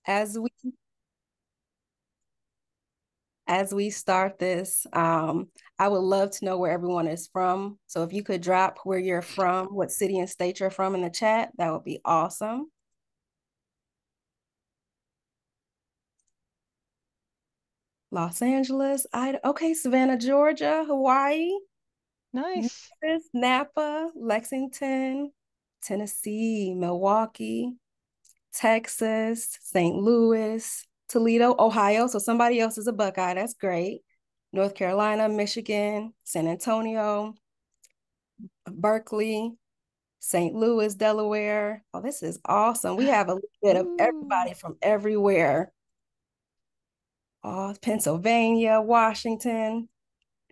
As we as we start this, I would love to know where everyone is from. So if you could drop where you're from, what city and state you're from in the chat, that would be awesome. Los Angeles, okay, Savannah, Georgia, Hawaii, Nice. Memphis, Napa, Lexington, Tennessee, Milwaukee, Texas, St. Louis, Toledo, Ohio. So somebody else is a Buckeye. That's great. North Carolina, Michigan, San Antonio, Berkeley, St. Louis, Delaware. Oh, this is awesome. We have a little bit of Ooh. everybody from everywhere. Oh, Pennsylvania, Washington,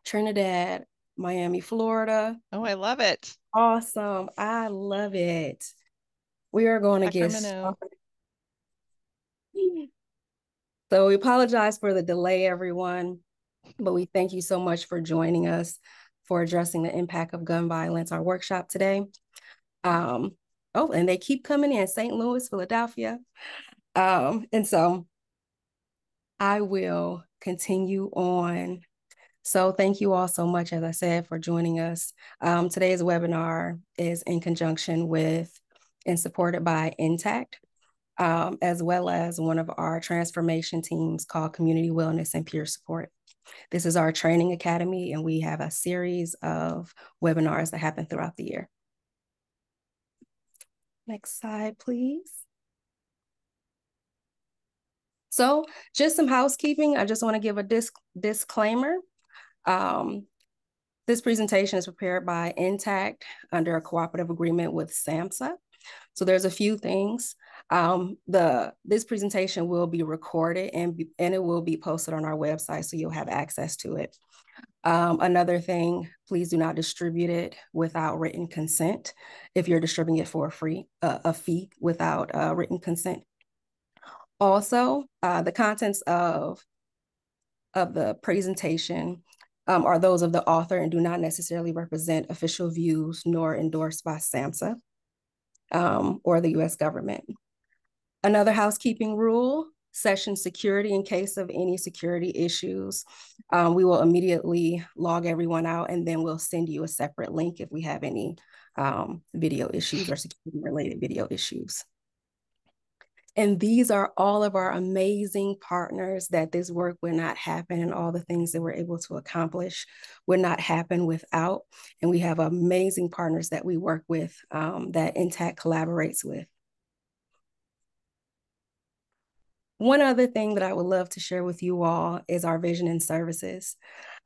Trinidad, Miami, Florida. Oh, I love it. Awesome. I love it. We are going to get Sacramento. started. So we apologize for the delay, everyone, but we thank you so much for joining us for addressing the impact of gun violence, our workshop today. Um, oh, and they keep coming in, St. Louis, Philadelphia. And so I will continue on. So thank you all so much, as I said, for joining us. Today's webinar is in conjunction with and supported by Intact, as well as one of our transformation teams called Community Wellness and Peer Support. This is our training academy, and we have a series of webinars that happen throughout the year. Next slide, please. So just some housekeeping. I just want to give a disclaimer. This presentation is prepared by Intact under a cooperative agreement with SAMHSA. So there's a few things. This presentation will be recorded and it will be posted on our website, so you'll have access to it. Another thing, please do not distribute it without written consent. If you're distributing it for a fee without written consent. Also, the contents of the presentation are those of the author and do not necessarily represent official views nor endorsed by SAMHSA or the US government. Another housekeeping rule, session security in case of any security issues. We will immediately log everyone out, and then we'll send you a separate link if we have any video issues or security related video issues. And these are all of our amazing partners that this work would not happen, and all the things that we're able to accomplish would not happen without. And we have amazing partners that we work with that Intact collaborates with. One other thing that I would love to share with you all is our vision and services.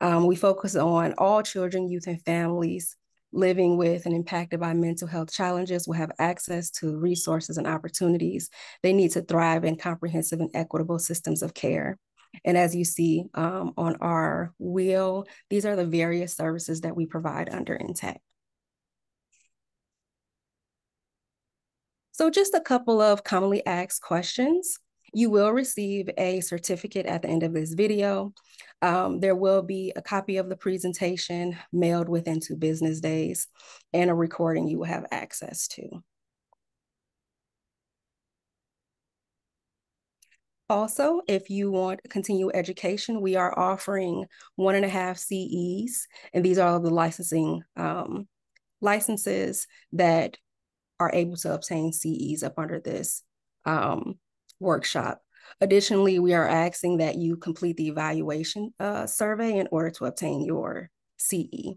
We focus on all children, youth, and families living with and impacted by mental health challenges will have access to resources and opportunities they need to thrive in comprehensive and equitable systems of care. And as you see on our wheel, these are the various services that we provide under Intact. So just a couple of commonly asked questions. You will receive a certificate at the end of this video. There will be a copy of the presentation mailed within 2 business days, and a recording you will have access to. Also, if you want to continue education, we are offering 1.5 CEs, and these are all the licensing licenses that are able to obtain CEs up under this workshop. Additionally, we are asking that you complete the evaluation survey in order to obtain your CE.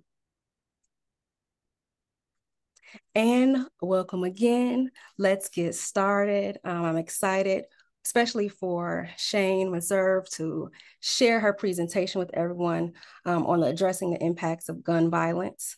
And welcome again. Let's get started. I'm excited, especially for Shane Meserve to share her presentation with everyone on addressing the impacts of gun violence.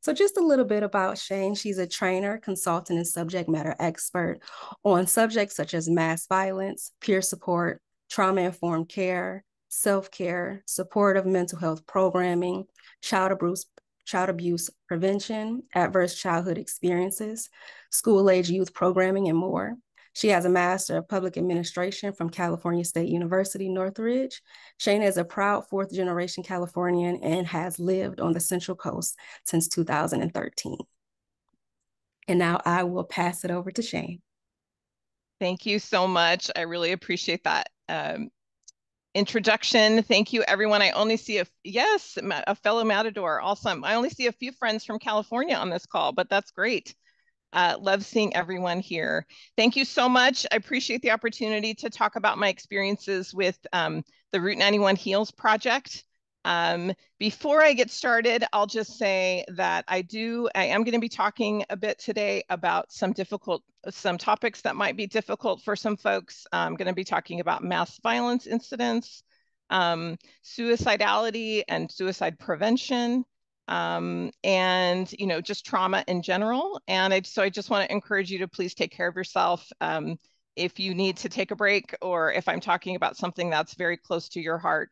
So just a little bit about Shane. She's a trainer, consultant, and subject matter expert on subjects such as mass violence, peer support, trauma-informed care, self-care, supportive mental health programming, child abuse prevention, adverse childhood experiences, school-age youth programming, and more. She has a Master of Public Administration from California State University, Northridge. Shane is a proud 4th-generation Californian and has lived on the Central Coast since 2013. And now I will pass it over to Shane. Thank you so much. I really appreciate that introduction. Thank you, everyone. I only see a fellow Matador. Awesome. I only see a few friends from California on this call, but that's great. Love seeing everyone here. Thank you so much. I appreciate the opportunity to talk about my experiences with the Route 91 Heals project. Before I get started, I'll just say that I am going to be talking a bit today about some topics that might be difficult for some folks. I'm going to be talking about mass violence incidents, suicidality and suicide prevention, and just trauma in general. And I just want to encourage you to please take care of yourself. If you need to take a break, or if I'm talking about something that's very close to your heart,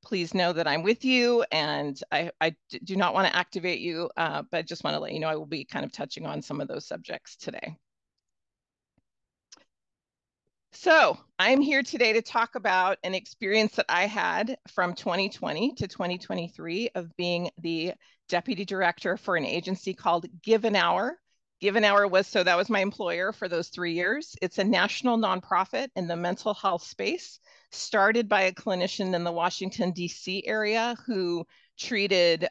please know that I'm with you, and I do not want to activate you, but just want to let you know I will be kind of touching on some of those subjects today. So I'm here today to talk about an experience that I had from 2020 to 2023 of being the deputy director for an agency called Give an Hour. Give an Hour that was my employer for those 3 years. It's a national nonprofit in the mental health space, started by a clinician in the Washington, D.C. area who treated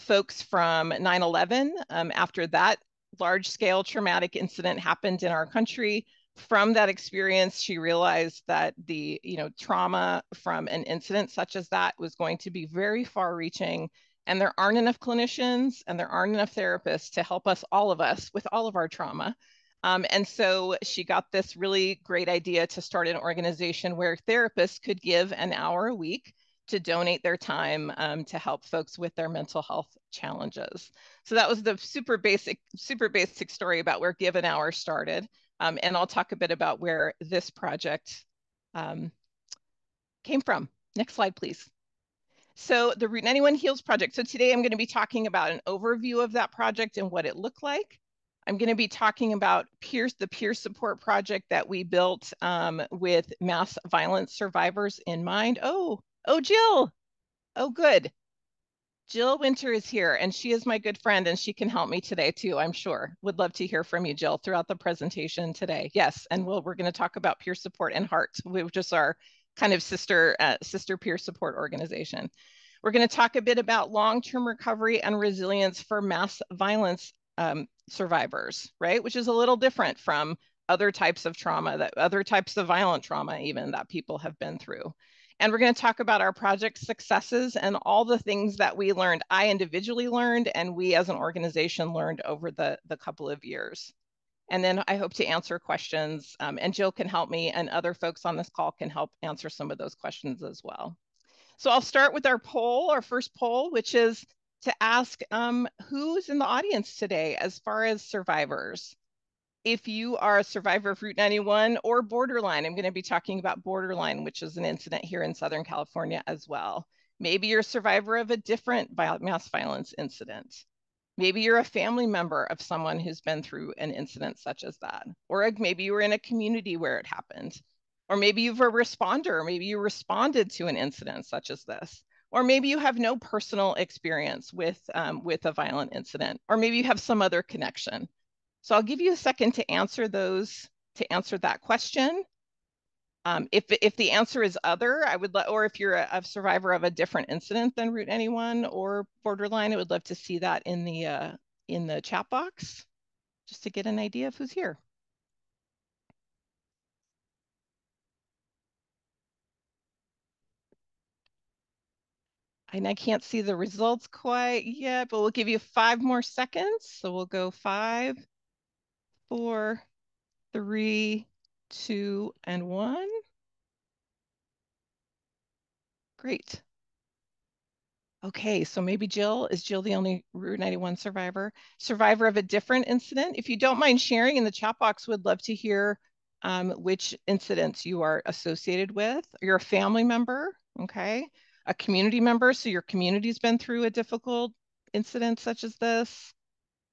folks from 9/11 after that large-scale traumatic incident happened in our country. From that experience, she realized that the trauma from an incident such as that was going to be very far-reaching, and there aren't enough clinicians and there aren't enough therapists to help all of us with all of our trauma. And so she got this really great idea to start an organization where therapists could give an hour a week to donate their time to help folks with their mental health challenges. So that was the super basic story about where Give an Hour started. And I'll talk a bit about where this project came from. Next slide, please. So the Route 91 Heals project. So today I'm going to be talking about an overview of that project and what it looked like. I'm going to be talking about the peer support project that we built with mass violence survivors in mind. Oh, Jill. Oh, good. Jill Winter is here, and she is my good friend, and she can help me today too, I'm sure. Would love to hear from you, Jill, throughout the presentation today. Yes, and we're going to talk about peer support and HEART, which is our kind of sister peer support organization. We're going to talk a bit about long-term recovery and resilience for mass violence survivors, right? Which is a little different from other types of trauma, other types of violent trauma even that people have been through. And we're going to talk about our project successes and all the things that we learned, I individually learned, and we as an organization learned over the couple of years. And then I hope to answer questions, and Jill can help me, and other folks on this call can help answer some of those questions as well. So I'll start with our first poll, which is to ask who's in the audience today as far as survivors. If you are a survivor of Route 91 or borderline, I'm going to be talking about borderline, which is an incident here in Southern California as well. Maybe you're a survivor of a different mass violence incident. Maybe you're a family member of someone who's been through an incident such as that. Or maybe you were in a community where it happened. Or maybe you're a responder. Maybe you responded to an incident such as this. Or maybe you have no personal experience with a violent incident. Or maybe you have some other connection. So I'll give you a second to answer that question. If the answer is other, or if you're a survivor of a different incident than Route 91 or borderline, I would love to see that in the chat box, just to get an idea of who's here. And I can't see the results quite yet, but we'll give you 5 more seconds. So we'll go 5, 4, 3, 2, and 1. Great. Okay, so maybe is Jill the only Route 91 survivor? Survivor of a different incident? If you don't mind sharing in the chat box, would love to hear which incidents you are associated with. You're a family member, okay? A community member, so your community's been through a difficult incident such as this.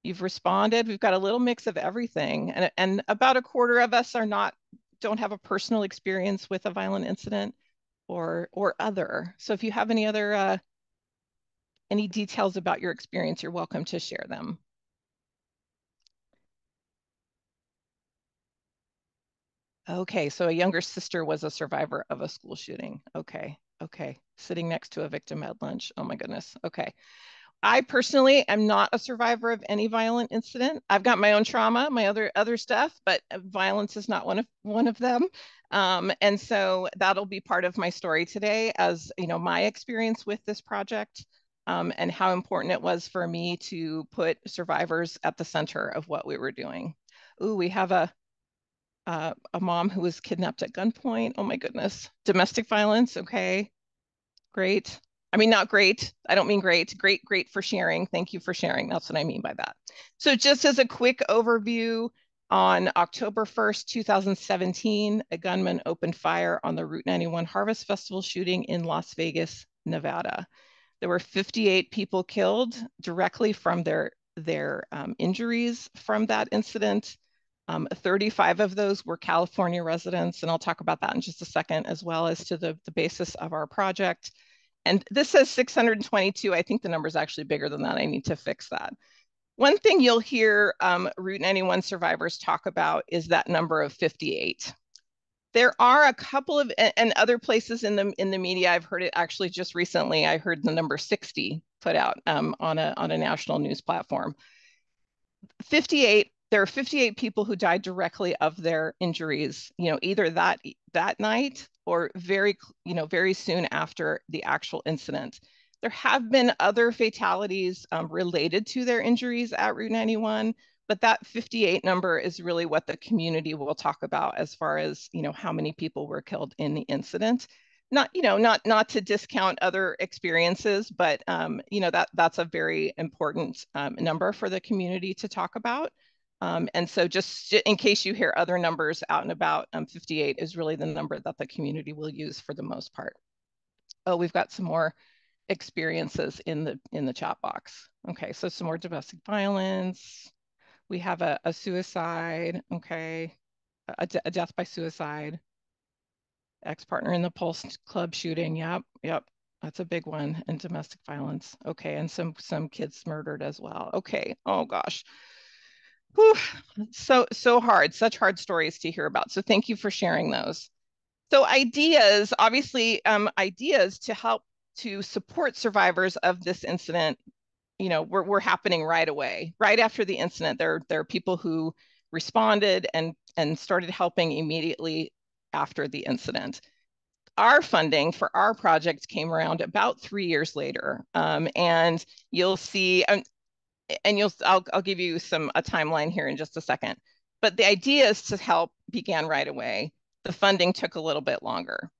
You've responded. We've got a little mix of everything. And about a quarter of us don't have a personal experience with a violent incident or other. So if you have any other any details about your experience, you're welcome to share them. Okay, so a younger sister was a survivor of a school shooting. Okay, okay. Sitting next to a victim at lunch. Oh my goodness. Okay. I personally am not a survivor of any violent incident. I've got my own trauma, my other stuff, but violence is not one of them. And so that'll be part of my story today, as you know, my experience with this project, and how important it was for me to put survivors at the center of what we were doing. Ooh, we have a mom who was kidnapped at gunpoint. Oh my goodness. Domestic violence. Okay, great. I mean, not great. I don't mean great. Great for sharing. Thank you for sharing. That's what I mean by that. So just as a quick overview, on October 1st, 2017, a gunman opened fire on the Route 91 Harvest Festival shooting in Las Vegas, Nevada. There were 58 people killed directly from their injuries from that incident. 35 of those were California residents, and I'll talk about that in just a second, as well as to the basis of our project. And this says 622. I think the number is actually bigger than that. I need to fix that. One thing you'll hear Route 91 survivors talk about is that number of 58. There are a couple of, and other places in the media, I've heard it actually just recently. I heard the number 60 put out on a national news platform. 58, there are 58 people who died directly of their injuries, you know, either that night or very soon after the actual incident. There have been other fatalities related to their injuries at Route 91, but that 58 number is really what the community will talk about as far as, you know, how many people were killed in the incident. Not to discount other experiences, but that's a very important number for the community to talk about. And so just in case you hear other numbers out and about, 58 is really the number that the community will use for the most part. Oh, we've got some more experiences in the chat box. Okay, so some more domestic violence. We have a suicide, okay, a death by suicide. Ex-partner in the Pulse Club shooting. Yep. That's a big one. And domestic violence. Okay. And some kids murdered as well. Okay. Oh gosh. Whew. So hard. Such hard stories to hear about. So thank you for sharing those. So ideas, obviously, ideas to help to support survivors of this incident, you know, were happening right away. Right after the incident, there are people who responded and started helping immediately after the incident. Our funding for our project came around about 3 years later. And you'll see, I'll give you a timeline here in just a second. But the ideas to help began right away. The funding took a little bit longer.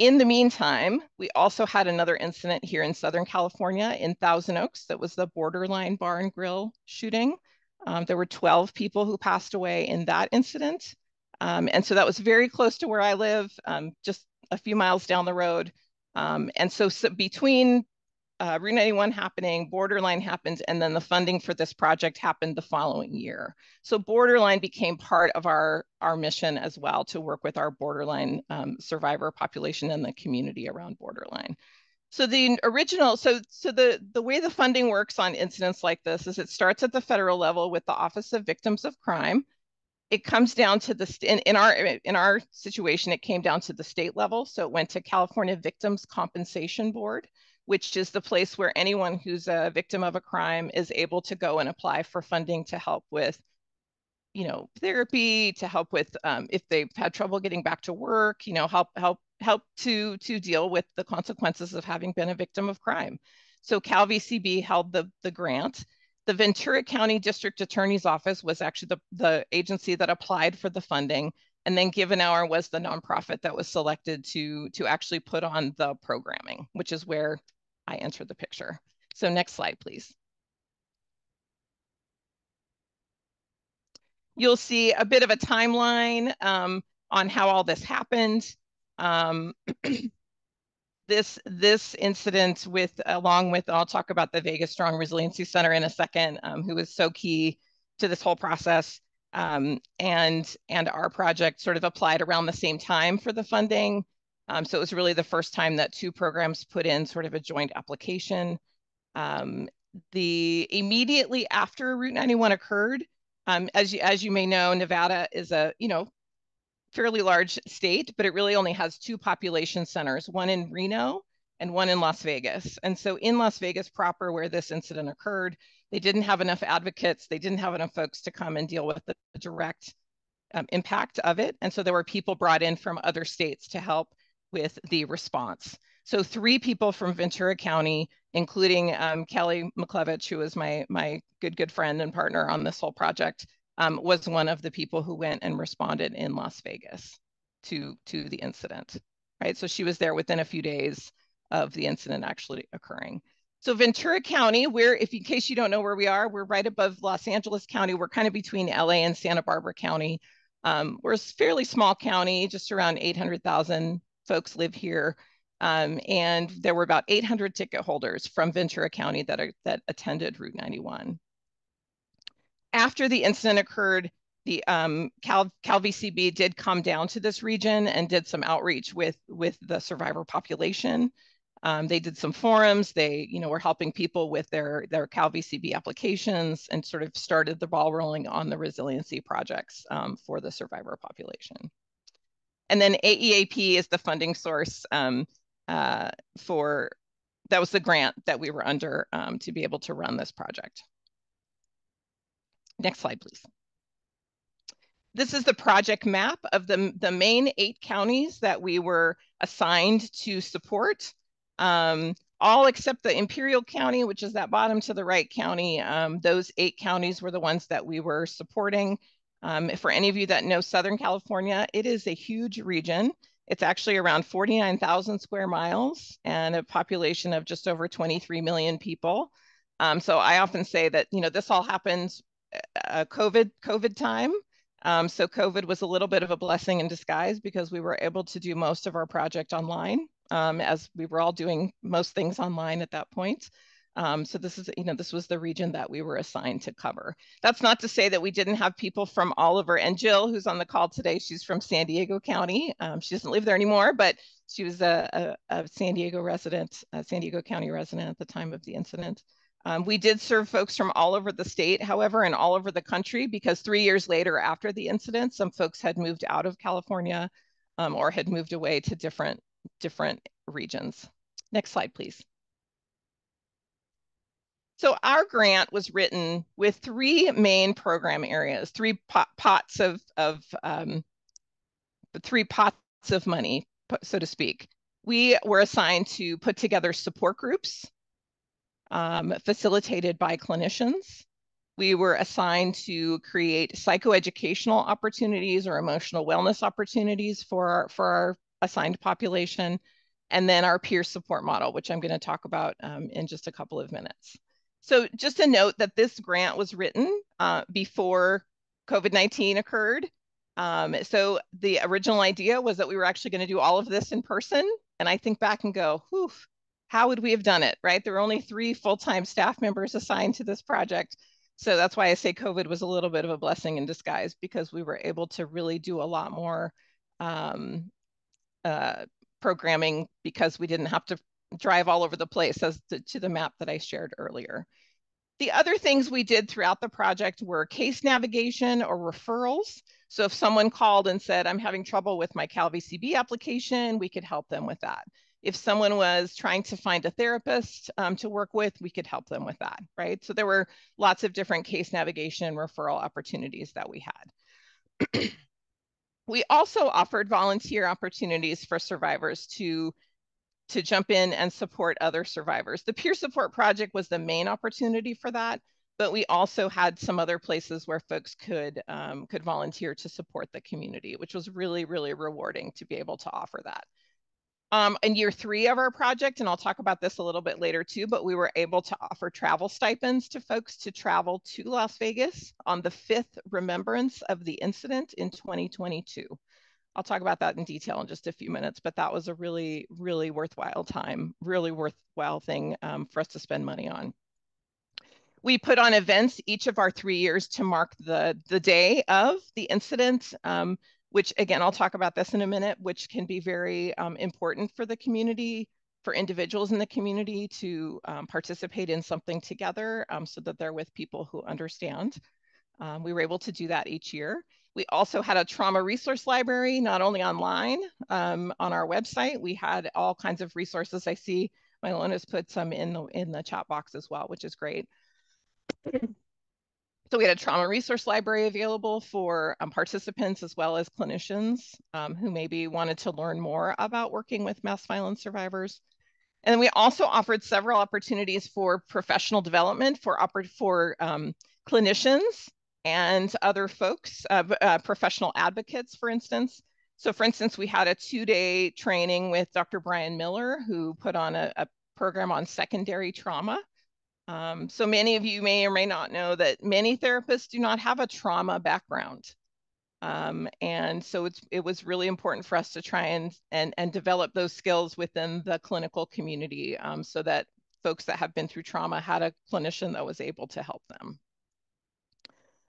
In the meantime, we also had another incident here in Southern California in Thousand Oaks. That was the Borderline Bar and Grill shooting. There were 12 people who passed away in that incident. And so that was very close to where I live, just a few miles down the road. And so between Route 91 happening, Borderline happened, and then the funding for this project happened the following year. So Borderline became part of our mission as well, to work with our Borderline survivor population and the community around Borderline. So the way the funding works on incidents like this is it starts at the federal level with the Office of Victims of Crime. It comes down to in our situation, it came down to the state level. So it went to California Victims Compensation Board, which is the place where anyone who's a victim of a crime is able to go and apply for funding to help with, you know, therapy, to help with if they've had trouble getting back to work, you know, help to deal with the consequences of having been a victim of crime. So CalVCB held the grant. The Ventura County District Attorney's Office was actually the agency that applied for the funding. And then Give an Hour was the nonprofit that was selected to actually put on the programming, which is where I enter the picture. So next slide, please. You'll see a bit of a timeline on how all this happened. This incident along with, I'll talk about the Vegas Strong Resiliency Center in a second, who was so key to this whole process. And our project sort of applied around the same time for the funding. So it was really the first time that two programs put in sort of a joint application. Immediately after Route 91 occurred, as you may know, Nevada is a, fairly large state, but it really only has 2 population centers, one in Reno and one in Las Vegas. And so in Las Vegas proper, where this incident occurred, they didn't have enough advocates. They didn't have enough folks to come and deal with the direct impact of it. And so there were people brought in from other states to help with the response. So 3 people from Ventura County, including Kelly McClevich, who is my good friend and partner on this whole project, was one of the people who went and responded in Las Vegas to the incident, right? So she was there within a few days of the incident actually occurring. So Ventura County, in case you don't know where we are, we're right above Los Angeles County. We're kind of between LA and Santa Barbara County. We're a fairly small county, just around 800,000 folks live here. And there were about 800 ticket holders from Ventura County that attended Route 91. After the incident occurred, the CalVCB did come down to this region and did some outreach with the survivor population. They did some forums. They, were helping people with their CalVCB applications and sort of started the ball rolling on the resiliency projects for the survivor population. And then AEAP is the funding source that was the grant that we were under to be able to run this project. Next slide, please. This is the project map of the main 8 counties that we were assigned to support. All except the Imperial County, which is that bottom to the right county. Those 8 counties were the ones that we were supporting. For any of you that know Southern California, it is a huge region. It's actually around 49,000 square miles and a population of just over 23 million people. So I often say that, this all happened COVID time. So COVID was a little bit of a blessing in disguise because we were able to do most of our project online, as we were all doing most things online at that point. So this is, this was the region that we were assigned to cover. That's not to say that we didn't have people from all over. And Jill, who's on the call today, she's from San Diego County. She doesn't live there anymore, but she was a San Diego resident, a San Diego County resident at the time of the incident. We did serve folks from all over the state, however, and all over the country, because 3 years later after the incident, some folks had moved out of California or had moved away to different regions. Next slide, please. So our grant was written with 3 main program areas, 3 pots of 3 pots of money, so to speak. We were assigned to put together support groups facilitated by clinicians. We were assigned to create psychoeducational opportunities or emotional wellness opportunities for our assigned population, and then our peer support model, which I'm going to talk about in just a couple of minutes. So just a note that this grant was written before COVID-19 occurred. So the original idea was that we were actually going to do all of this in person. And I think back and go, whew, how would we have done it, right? There were only 3 full-time staff members assigned to this project. So that's why I say COVID was a little bit of a blessing in disguise, because we were able to really do a lot more programming because we didn't have to drive all over the place as to the map that I shared earlier. The other things we did throughout the project were case navigation or referrals. So if someone called and said, I'm having trouble with my CalVCB application, we could help them with that. If someone was trying to find a therapist to work with, we could help them with that, right? So there were lots of different case navigation and referral opportunities that we had. We also offered volunteer opportunities for survivors to jump in and support other survivors. The peer support project was the main opportunity for that, but we also had some other places where folks could volunteer to support the community, which was really, really rewarding to be able to offer that. In year 3 of our project, and I'll talk about this a little bit later too, but we were able to offer travel stipends to folks to travel to Las Vegas on the 5th remembrance of the incident in 2022. I'll talk about that in detail in just a few minutes, but that was a really, really worthwhile time, really worthwhile thing for us to spend money on. We put on events each of our 3 years to mark the day of the incident, which again, I'll talk about this in a minute, which can be very important for the community, for individuals in the community to participate in something together so that they're with people who understand. We were able to do that each year. We also had a trauma resource library, not only online, on our website. We had all kinds of resources. I see Mylona's put some in the chat box as well, which is great. So we had a trauma resource library available for participants as well as clinicians who maybe wanted to learn more about working with mass violence survivors. And then we also offered several opportunities for professional development for clinicians and other folks, professional advocates, for instance. So for instance, we had a 2-day training with Dr. Brian Miller, who put on a program on secondary trauma. So many of you may or may not know that many therapists do not have a trauma background. And so it was really important for us to try and develop those skills within the clinical community so that folks that have been through trauma had a clinician that was able to help them.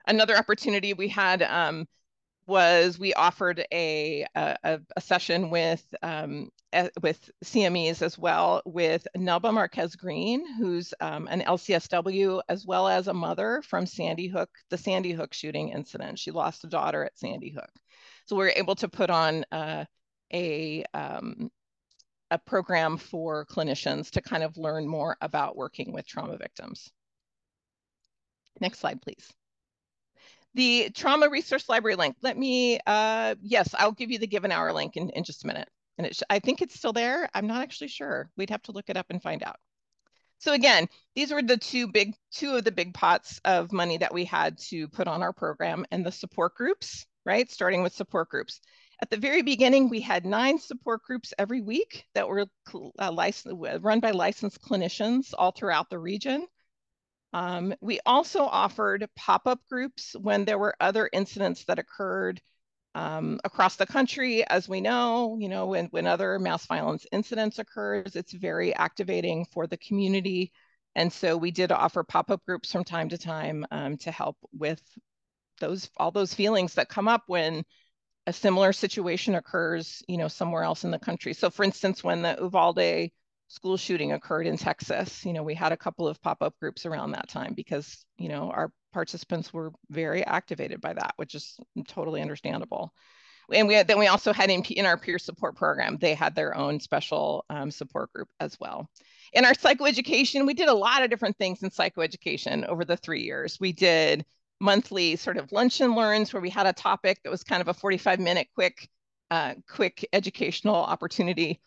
Another opportunity we had was we offered a session with CMEs as well with Nelba Marquez Green, who's an LCSW, as well as a mother from Sandy Hook, the Sandy Hook shooting incident. She lost a daughter at Sandy Hook. So we were able to put on a program for clinicians to kind of learn more about working with trauma victims. Next slide, please. The trauma resource library link. Let me, yes, I'll give you the given hour link in just a minute. And I think it's still there. I'm not actually sure. We'd have to look it up and find out. So again, these were the two of the big pots of money that we had to put on our program, and the support groups, right? Starting with support groups. At the very beginning, we had 9 support groups every week that were run by licensed clinicians all throughout the region. We also offered pop-up groups when there were other incidents that occurred across the country. As we know, when other mass violence incidents occurs, it's very activating for the community. And so we did offer pop-up groups from time to time to help with all those feelings that come up when a similar situation occurs, somewhere else in the country. So for instance, when the Uvalde school shooting occurred in Texas, we had a couple of pop-up groups around that time because, our participants were very activated by that, which is totally understandable. And then we also had in our peer support program, they had their own special support group as well. In our psychoeducation, we did a lot of different things in psychoeducation over the 3 years. We did monthly sort of lunch and learns where we had a topic that was kind of a 45-minute quick educational opportunity.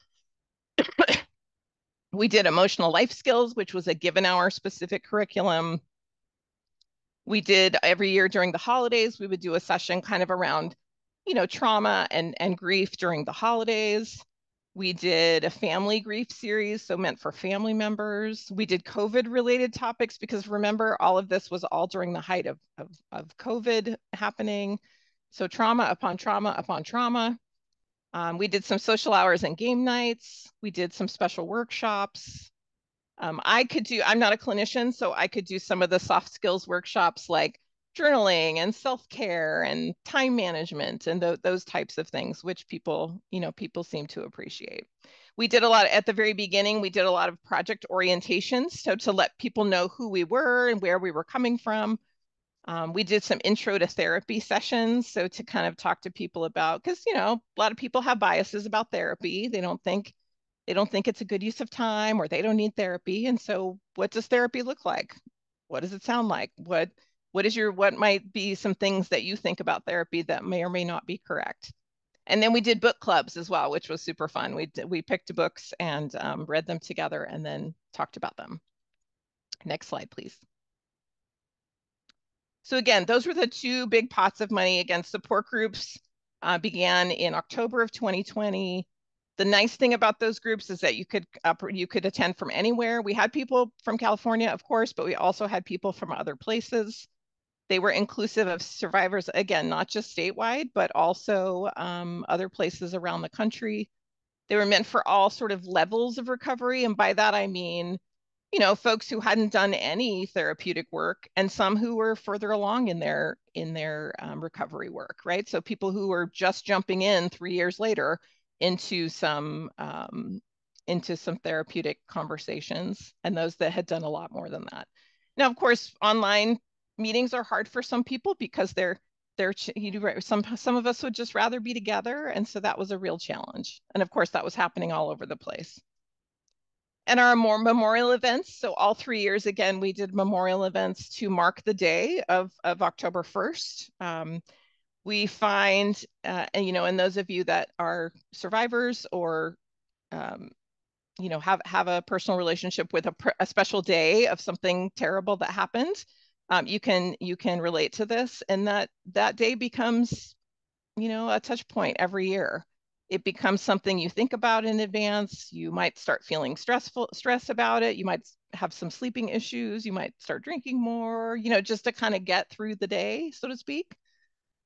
We did emotional life skills, which was a given hour specific curriculum. We did every year during the holidays, we would do a session kind of around, trauma and grief during the holidays. We did a family grief series, so meant for family members. We did COVID related topics because remember, all of this was all during the height of COVID happening. So trauma upon trauma upon trauma. We did some social hours and game nights. We did some special workshops. I'm not a clinician, so I could do some of the soft skills workshops like journaling and self-care and time management and those types of things, which people seem to appreciate. We did a lot at the very beginning. We did a lot of project orientations, so to let people know who we were and where we were coming from. We did some intro to therapy sessions, so to kind of talk to people about, because a lot of people have biases about therapy. They don't think it's a good use of time, or they don't need therapy. And so what does therapy look like? What does it sound like? What might be some things that you think about therapy that may or may not be correct? And then we did book clubs as well, which was super fun. We picked books and read them together and then talked about them. Next slide, please. So again, those were the 2 big pots of money. Again, support groups began in October of 2020. The nice thing about those groups is that you could attend from anywhere. We had people from California, of course, but we also had people from other places. They were inclusive of survivors, again, not just statewide, but also other places around the country. They were meant for all sort of levels of recovery. And by that, I mean, folks who hadn't done any therapeutic work and some who were further along in their recovery work, right? So people who were just jumping in 3 years later into some therapeutic conversations, and those that had done a lot more than that. Now, of course, online meetings are hard for some people because they're some of us would just rather be together, and so that was a real challenge. And of course, that was happening all over the place. And our more memorial events, so all 3 years, again, we did memorial events to mark the day of October 1st. We find, and and those of you that are survivors or have a personal relationship with a special day of something terrible that happened, you can relate to this, and that day becomes a touch point every year. It becomes something you think about in advance. You might start feeling stress about it. You might have some sleeping issues. You might start drinking more, just to kind of get through the day, so to speak.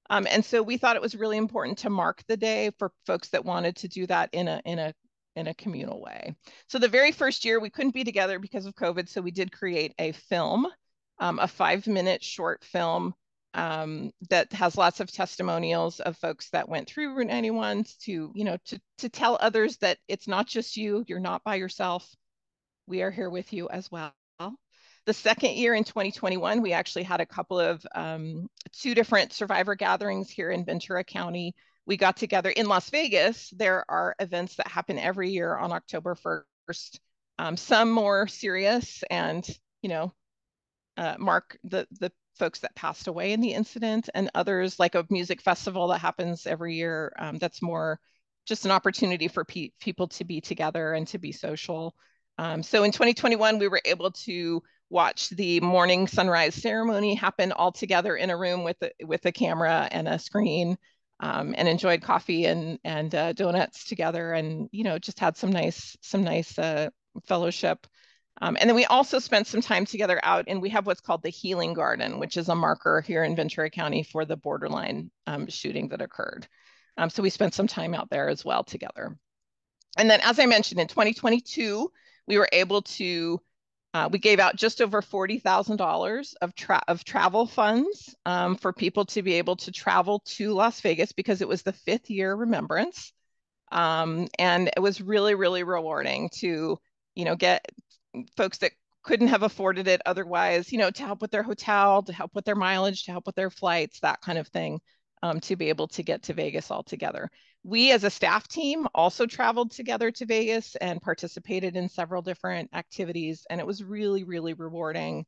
And so we thought it was really important to mark the day for folks that wanted to do that in a communal way. So the very first year we couldn't be together because of COVID, so we did create a film, a 5-minute short film that has lots of testimonials of folks that went through Route 91 to tell others that it's not just you, you're not by yourself. We are here with you as well. The second year in 2021, we actually had a couple of 2 different survivor gatherings here in Ventura County. We got together in Las Vegas. There are events that happen every year on October 1st, some more serious and, mark the folks that passed away in the incident, and others like a music festival that happens every year. That's more just an opportunity for people to be together and to be social. So in 2021, we were able to watch the morning sunrise ceremony happen all together in a room with a camera and a screen, and enjoyed coffee and donuts together, and just had some nice fellowship. And then we also spent some time together out, and we have what's called the Healing Garden, which is a marker here in Ventura County for the borderline shooting that occurred. So we spent some time out there as well together. And then, as I mentioned, in 2022, we were able to, we gave out just over $40,000 of travel funds for people to be able to travel to Las Vegas because it was the 5th year remembrance. And it was really, really rewarding to, get folks that couldn't have afforded it otherwise, to help with their hotel, to help with their mileage, to help with their flights, that kind of thing, to be able to get to Vegas all together. We as a staff team also traveled together to Vegas and participated in several different activities. And it was really, really rewarding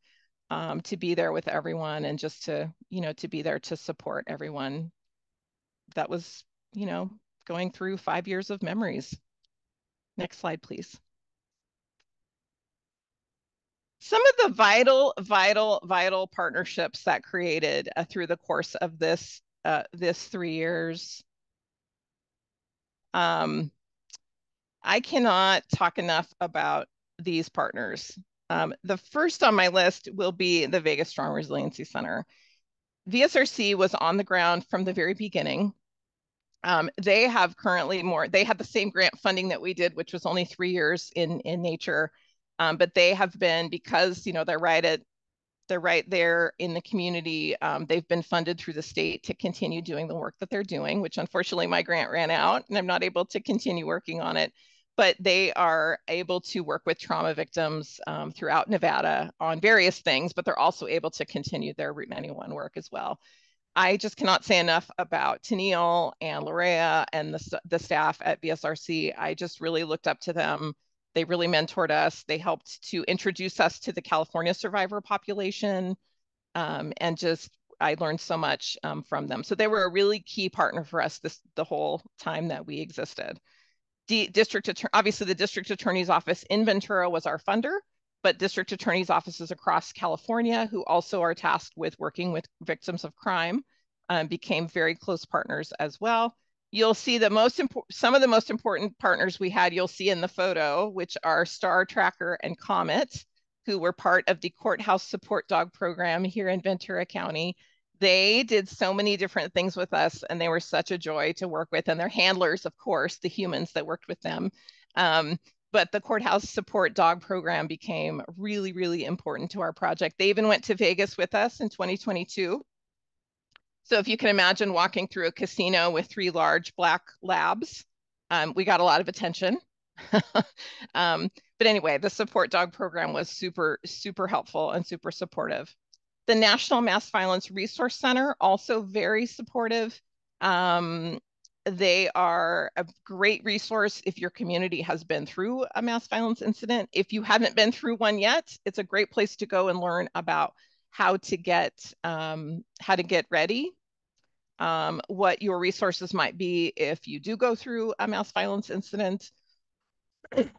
to be there with everyone and just to be there to support everyone that was, going through 5 years of memories. Next slide, please. Some of the vital partnerships that created through the course of this 3 years. I cannot talk enough about these partners. The first on my list will be the Vegas Strong Resiliency Center. VSRC was on the ground from the very beginning. They have currently they had the same grant funding that we did, which was only 3 years in nature. But they have been, because they're right there in the community. They've been funded through the state to continue doing the work that they're doing, which unfortunately my grant ran out and I'm not able to continue working on it. But they are able to work with trauma victims throughout Nevada on various things, but they're also able to continue their Route 91 work as well. I just cannot say enough about Tennille and Lorea and the staff at VSRC. I just really looked up to them. They really mentored us. They helped to introduce us to the California survivor population. And just, I learned so much from them. So they were a really key partner for us the whole time that we existed. Obviously the district attorney's office in Ventura was our funder, but district attorney's offices across California, who also are tasked with working with victims of crime, became very close partners as well. You'll see some of the most important partners we had, you'll see in the photo, which are Star Tracker and Comet, who were part of the Courthouse Support Dog Program here in Ventura County. They did so many different things with us, and they were such a joy to work with. And their handlers, of course, the humans that worked with them. But the Courthouse Support Dog Program became really, really important to our project. They even went to Vegas with us in 2022. So if you can imagine walking through a casino with 3 large black labs, we got a lot of attention. But anyway, the support dog program was super, super helpful and super supportive. The National Mass Violence Resource Center, also very supportive. They are a great resource if your community has been through a mass violence incident. If you haven't been through one yet, it's a great place to go and learn about how to get ready, what your resources might be if you do go through a mass violence incident.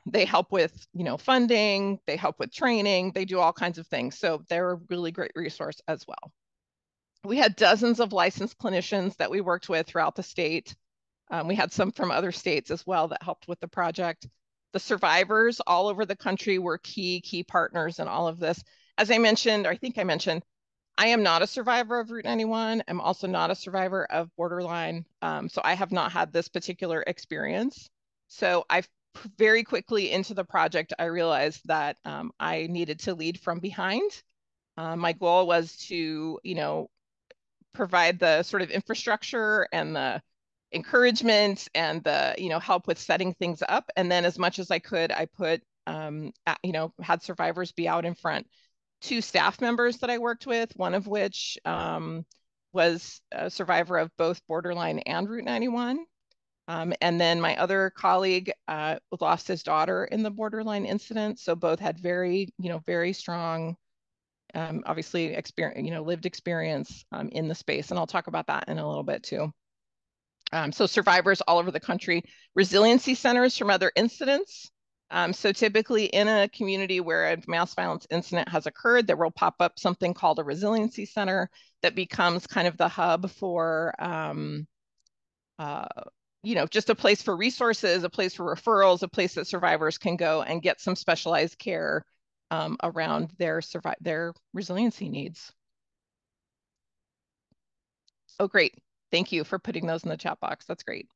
They help with, funding, they help with training, they do all kinds of things. So they're a really great resource as well. We had dozens of licensed clinicians that we worked with throughout the state. We had some from other states as well that helped with the project. The survivors all over the country were key partners in all of this. As I mentioned, or I think I mentioned, I am not a survivor of Route 91. I'm also not a survivor of borderline. So I have not had this particular experience. So I've very quickly into the project, I realized that I needed to lead from behind. My goal was to, provide the sort of infrastructure and the encouragement and the, help with setting things up. And then as much as I could, I put, had survivors be out in front. 2 staff members that I worked with, one of which was a survivor of both borderline and Route 91. And then my other colleague lost his daughter in the borderline incident. So both had very strong, obviously lived experience in the space. And I'll talk about that in a little bit too. So survivors all over the country, resiliency centers from other incidents. So typically in a community where a mass violence incident has occurred, there will pop up something called a resiliency center that becomes kind of the hub for, just a place for resources, a place for referrals, a place that survivors can go and get some specialized care around their resiliency needs. Oh, great. Thank you for putting those in the chat box. That's great.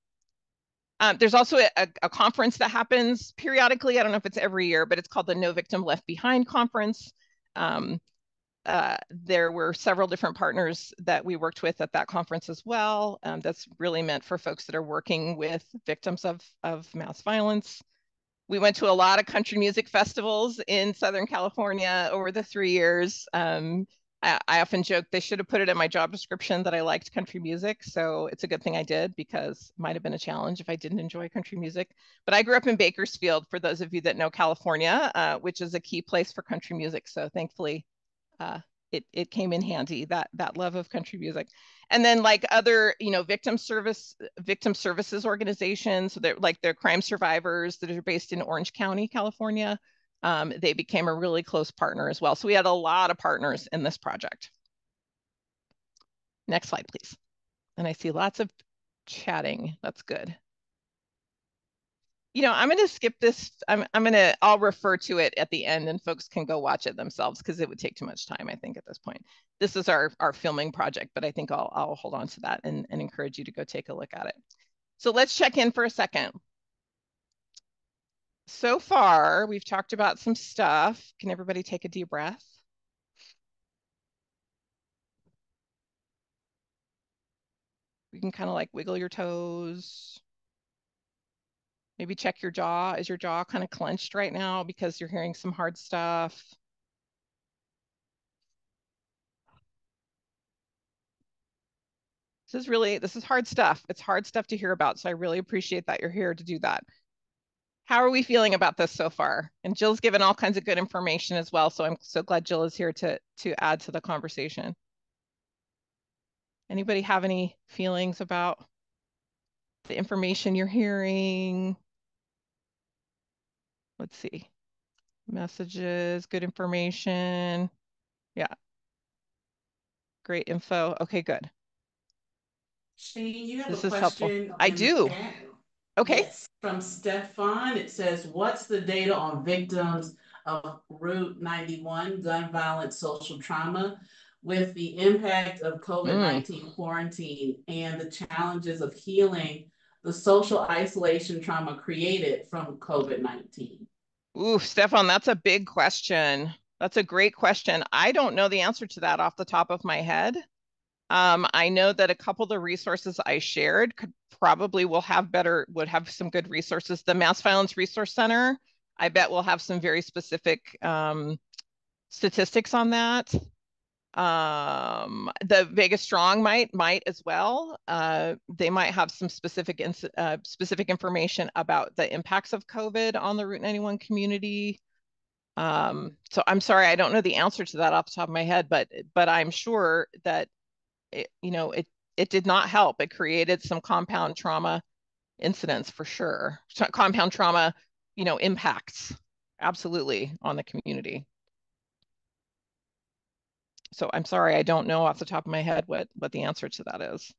There's also a conference that happens periodically. I don't know if it's every year, but it's called the No Victim Left Behind Conference. There were several different partners that we worked with at that conference as well. That's really meant for folks that are working with victims of mass violence. We went to a lot of country music festivals in Southern California over the 3 years. I often joke they should have put it in my job description that I liked country music. So it's a good thing I did, because it might have been a challenge if I didn't enjoy country music. But I grew up in Bakersfield, for those of you that know California, which is a key place for country music. So thankfully, it came in handy, that love of country music. And then like other, victim services organizations, so they're crime survivors that are based in Orange County, California. They became a really close partner as well. So we had a lot of partners in this project. Next slide, please. And I see lots of chatting. That's good. I'm going to skip this. I'll refer to it at the end and folks can go watch it themselves, because it would take too much time, I think, at this point. This is our filming project, but I think I'll hold on to that and encourage you to go take a look at it. So let's check in for a second. So far, we've talked about some stuff. Can everybody take a deep breath? You can kind of like wiggle your toes. Maybe check your jaw. Is your jaw kind of clenched right now because you're hearing some hard stuff? This is hard stuff. It's hard stuff to hear about. So I really appreciate that you're here to do that. How are we feeling about this so far? And Jill's given all kinds of good information as well. So I'm so glad Jill is here to add to the conversation. Anybody have any feelings about the information you're hearing? Let's see. Messages, good information. Yeah. Great info. Okay, good. Shane, you have This a is helpful. question. I do. Okay. Yes, from Stefan. It says, what's the data on victims of Route 91 gun violence social trauma with the impact of COVID-19 quarantine and the challenges of healing the social isolation trauma created from COVID-19? Ooh, Stefan, that's a big question. That's a great question. I don't know the answer to that off the top of my head. I know that a couple of the resources I shared would have some good resources. The Mass Violence Resource Center, I bet will have some very specific statistics on that. The Vegas Strong might as well. They might have some specific information about the impacts of COVID on the Route 91 community. So I'm sorry, I don't know the answer to that off the top of my head, but I'm sure that it did not help. It created some compound trauma incidents for sure. Compound trauma, impacts absolutely on the community. So I'm sorry, I don't know off the top of my head what the answer to that is.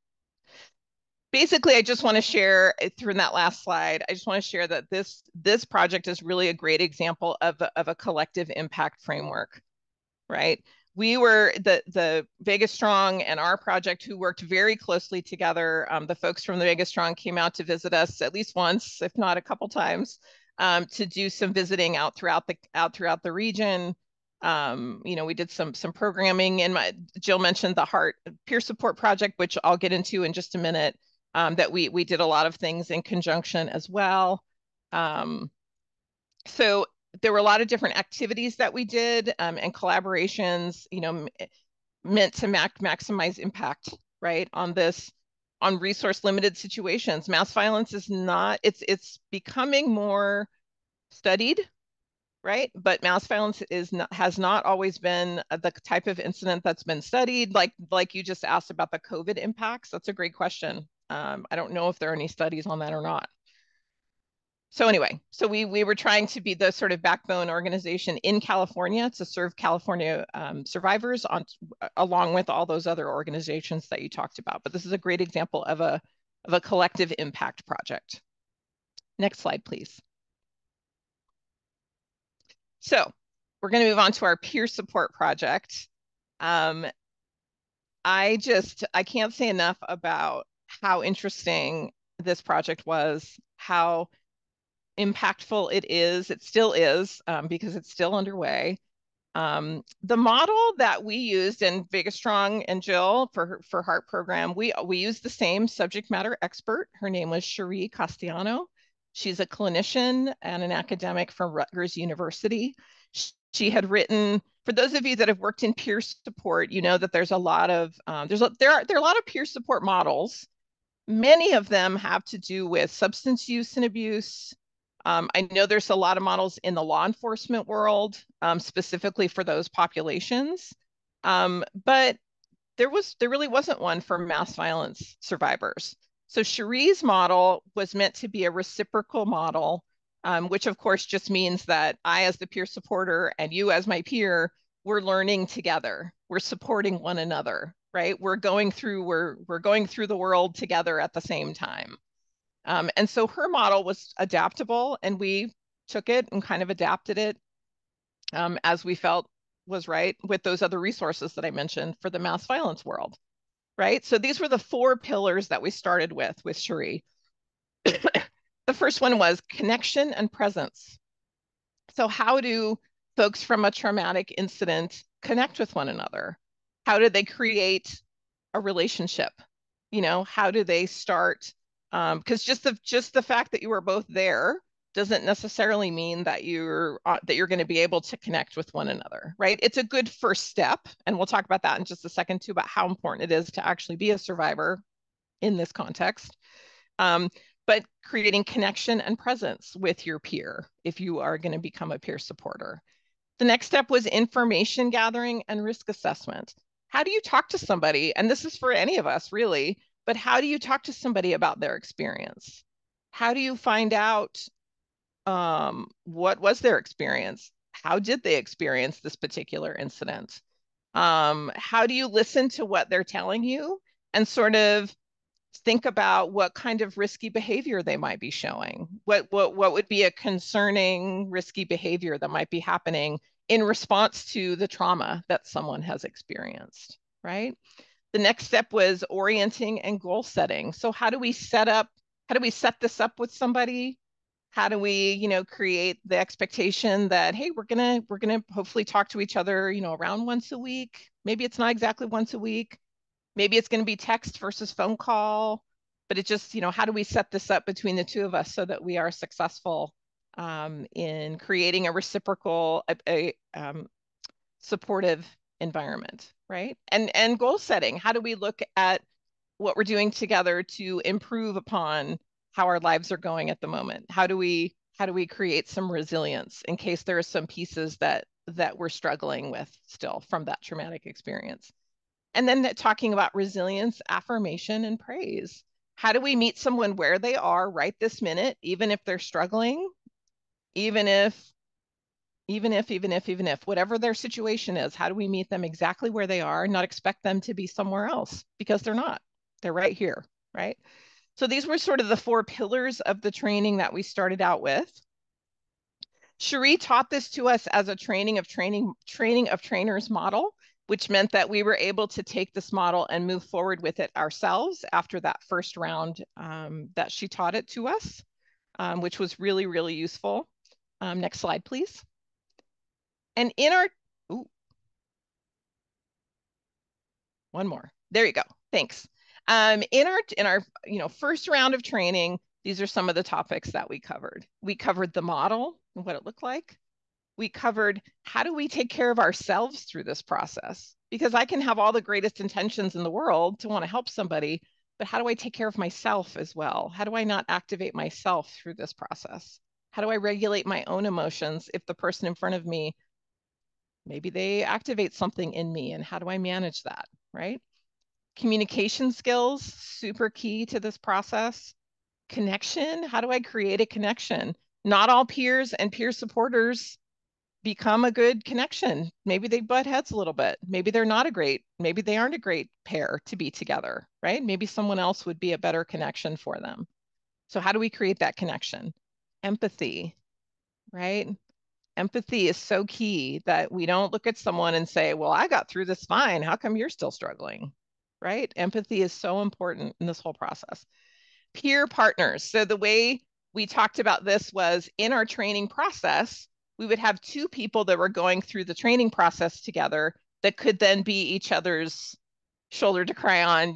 Basically, I just want to share through that last slide, I just want to share that this project is really a great example of a collective impact framework, right? We were the Vegas Strong and our project who worked very closely together. The folks from the Vegas Strong came out to visit us at least once, if not a couple times, to do some visiting out throughout the region. We did some programming, and Jill mentioned the Heart Peer Support Project, which I'll get into in just a minute. That we did a lot of things in conjunction as well. So there were a lot of different activities that we did and collaborations, meant to maximize impact, right, on resource limited situations. Mass violence is not, it's becoming more studied, right? But mass violence has not always been the type of incident that's been studied. Like you just asked about the COVID impacts. That's a great question. I don't know if there are any studies on that or not. So anyway, so we were trying to be the sort of backbone organization in California to serve California survivors along with all those other organizations that you talked about. But this is a great example of a collective impact project. Next slide, please. So we're going to move on to our peer support project. I can't say enough about how interesting this project was, how impactful it is. It still is, because it's still underway. The model that we used in Vegas Strong and Jill for Heart program, we used the same subject matter expert. Her name was Cherie Castellano. She's a clinician and an academic from Rutgers University. She had written, for those of you that have worked in peer support, you know that there's a lot of there are a lot of peer support models. Many of them have to do with substance use and abuse. I know there's a lot of models in the law enforcement world, specifically for those populations, but there really wasn't one for mass violence survivors. So Cherie's model was meant to be a reciprocal model, which of course just means that I, as the peer supporter, and you as my peer, we're learning together. We're supporting one another, right? We're going through the world together at the same time. And so her model was adaptable, and we took it and kind of adapted it as we felt was right with those other resources that I mentioned for the mass violence world, right? So these were the 4 pillars that we started with Cherie. The first one was connection and presence. So how do folks from a traumatic incident connect with one another? How do they create a relationship? How do they start? Because just the fact that you were both there doesn't necessarily mean that you're going to be able to connect with one another, right? It's a good first step, and we'll talk about that in just a second too, about how important it is to actually be a survivor in this context. But creating connection and presence with your peer if you are going to become a peer supporter. The next step was information gathering and risk assessment. How do you talk to somebody? And this is for any of us really, but how do you talk to somebody about their experience? How do you find out what was their experience? How did they experience this particular incident? How do you listen to what they're telling you and sort of think about what kind of risky behavior they might be showing? What would be a concerning risky behavior that might be happening in response to the trauma that someone has experienced, right? The next step was orienting and goal setting. So how do we set this up with somebody? How do we, create the expectation that, hey, we're gonna hopefully talk to each other, around once a week. Maybe it's not exactly once a week. Maybe it's going to be text versus phone call, but it just, how do we set this up between the two of us so that we are successful in creating a reciprocal, supportive environment, right? And goal setting. How do we look at what we're doing together to improve upon how our lives are going at the moment? How do we create some resilience in case there are some pieces that we're struggling with still from that traumatic experience? And then talking about resilience, affirmation, and praise. How do we meet someone where they are right this minute, even if they're struggling, even if whatever their situation is, how do we meet them exactly where they are and not expect them to be somewhere else, because they're not. They're right here, right? So these were sort of the 4 pillars of the training that we started out with. Cherie taught this to us as a training of trainers model, which meant that we were able to take this model and move forward with it ourselves after that first round that she taught it to us, which was really, really useful. Next slide, please. And in our, ooh, one more. There you go. Thanks. In our first round of training, these are some of the topics that we covered. We covered the model and what it looked like. We covered how do we take care of ourselves through this process? Because I can have all the greatest intentions in the world to want to help somebody, but how do I take care of myself as well? How do I not activate myself through this process? How do I regulate my own emotions if the person in front of me, maybe they activate something in me, and how do I manage that, right? Communication skills, super key to this process. Connection, how do I create a connection? Not all peers and peer supporters become a good connection. Maybe they butt heads a little bit. Maybe they aren't a great pair to be together, right? Maybe someone else would be a better connection for them. So how do we create that connection? Empathy, right? Empathy is so key that we don't look at someone and say, well, I got through this fine. How come you're still struggling, right? Empathy is so important in this whole process. Peer partners. So the way we talked about this was in our training process, we would have 2 people that were going through the training process together that could then be each other's shoulder to cry on,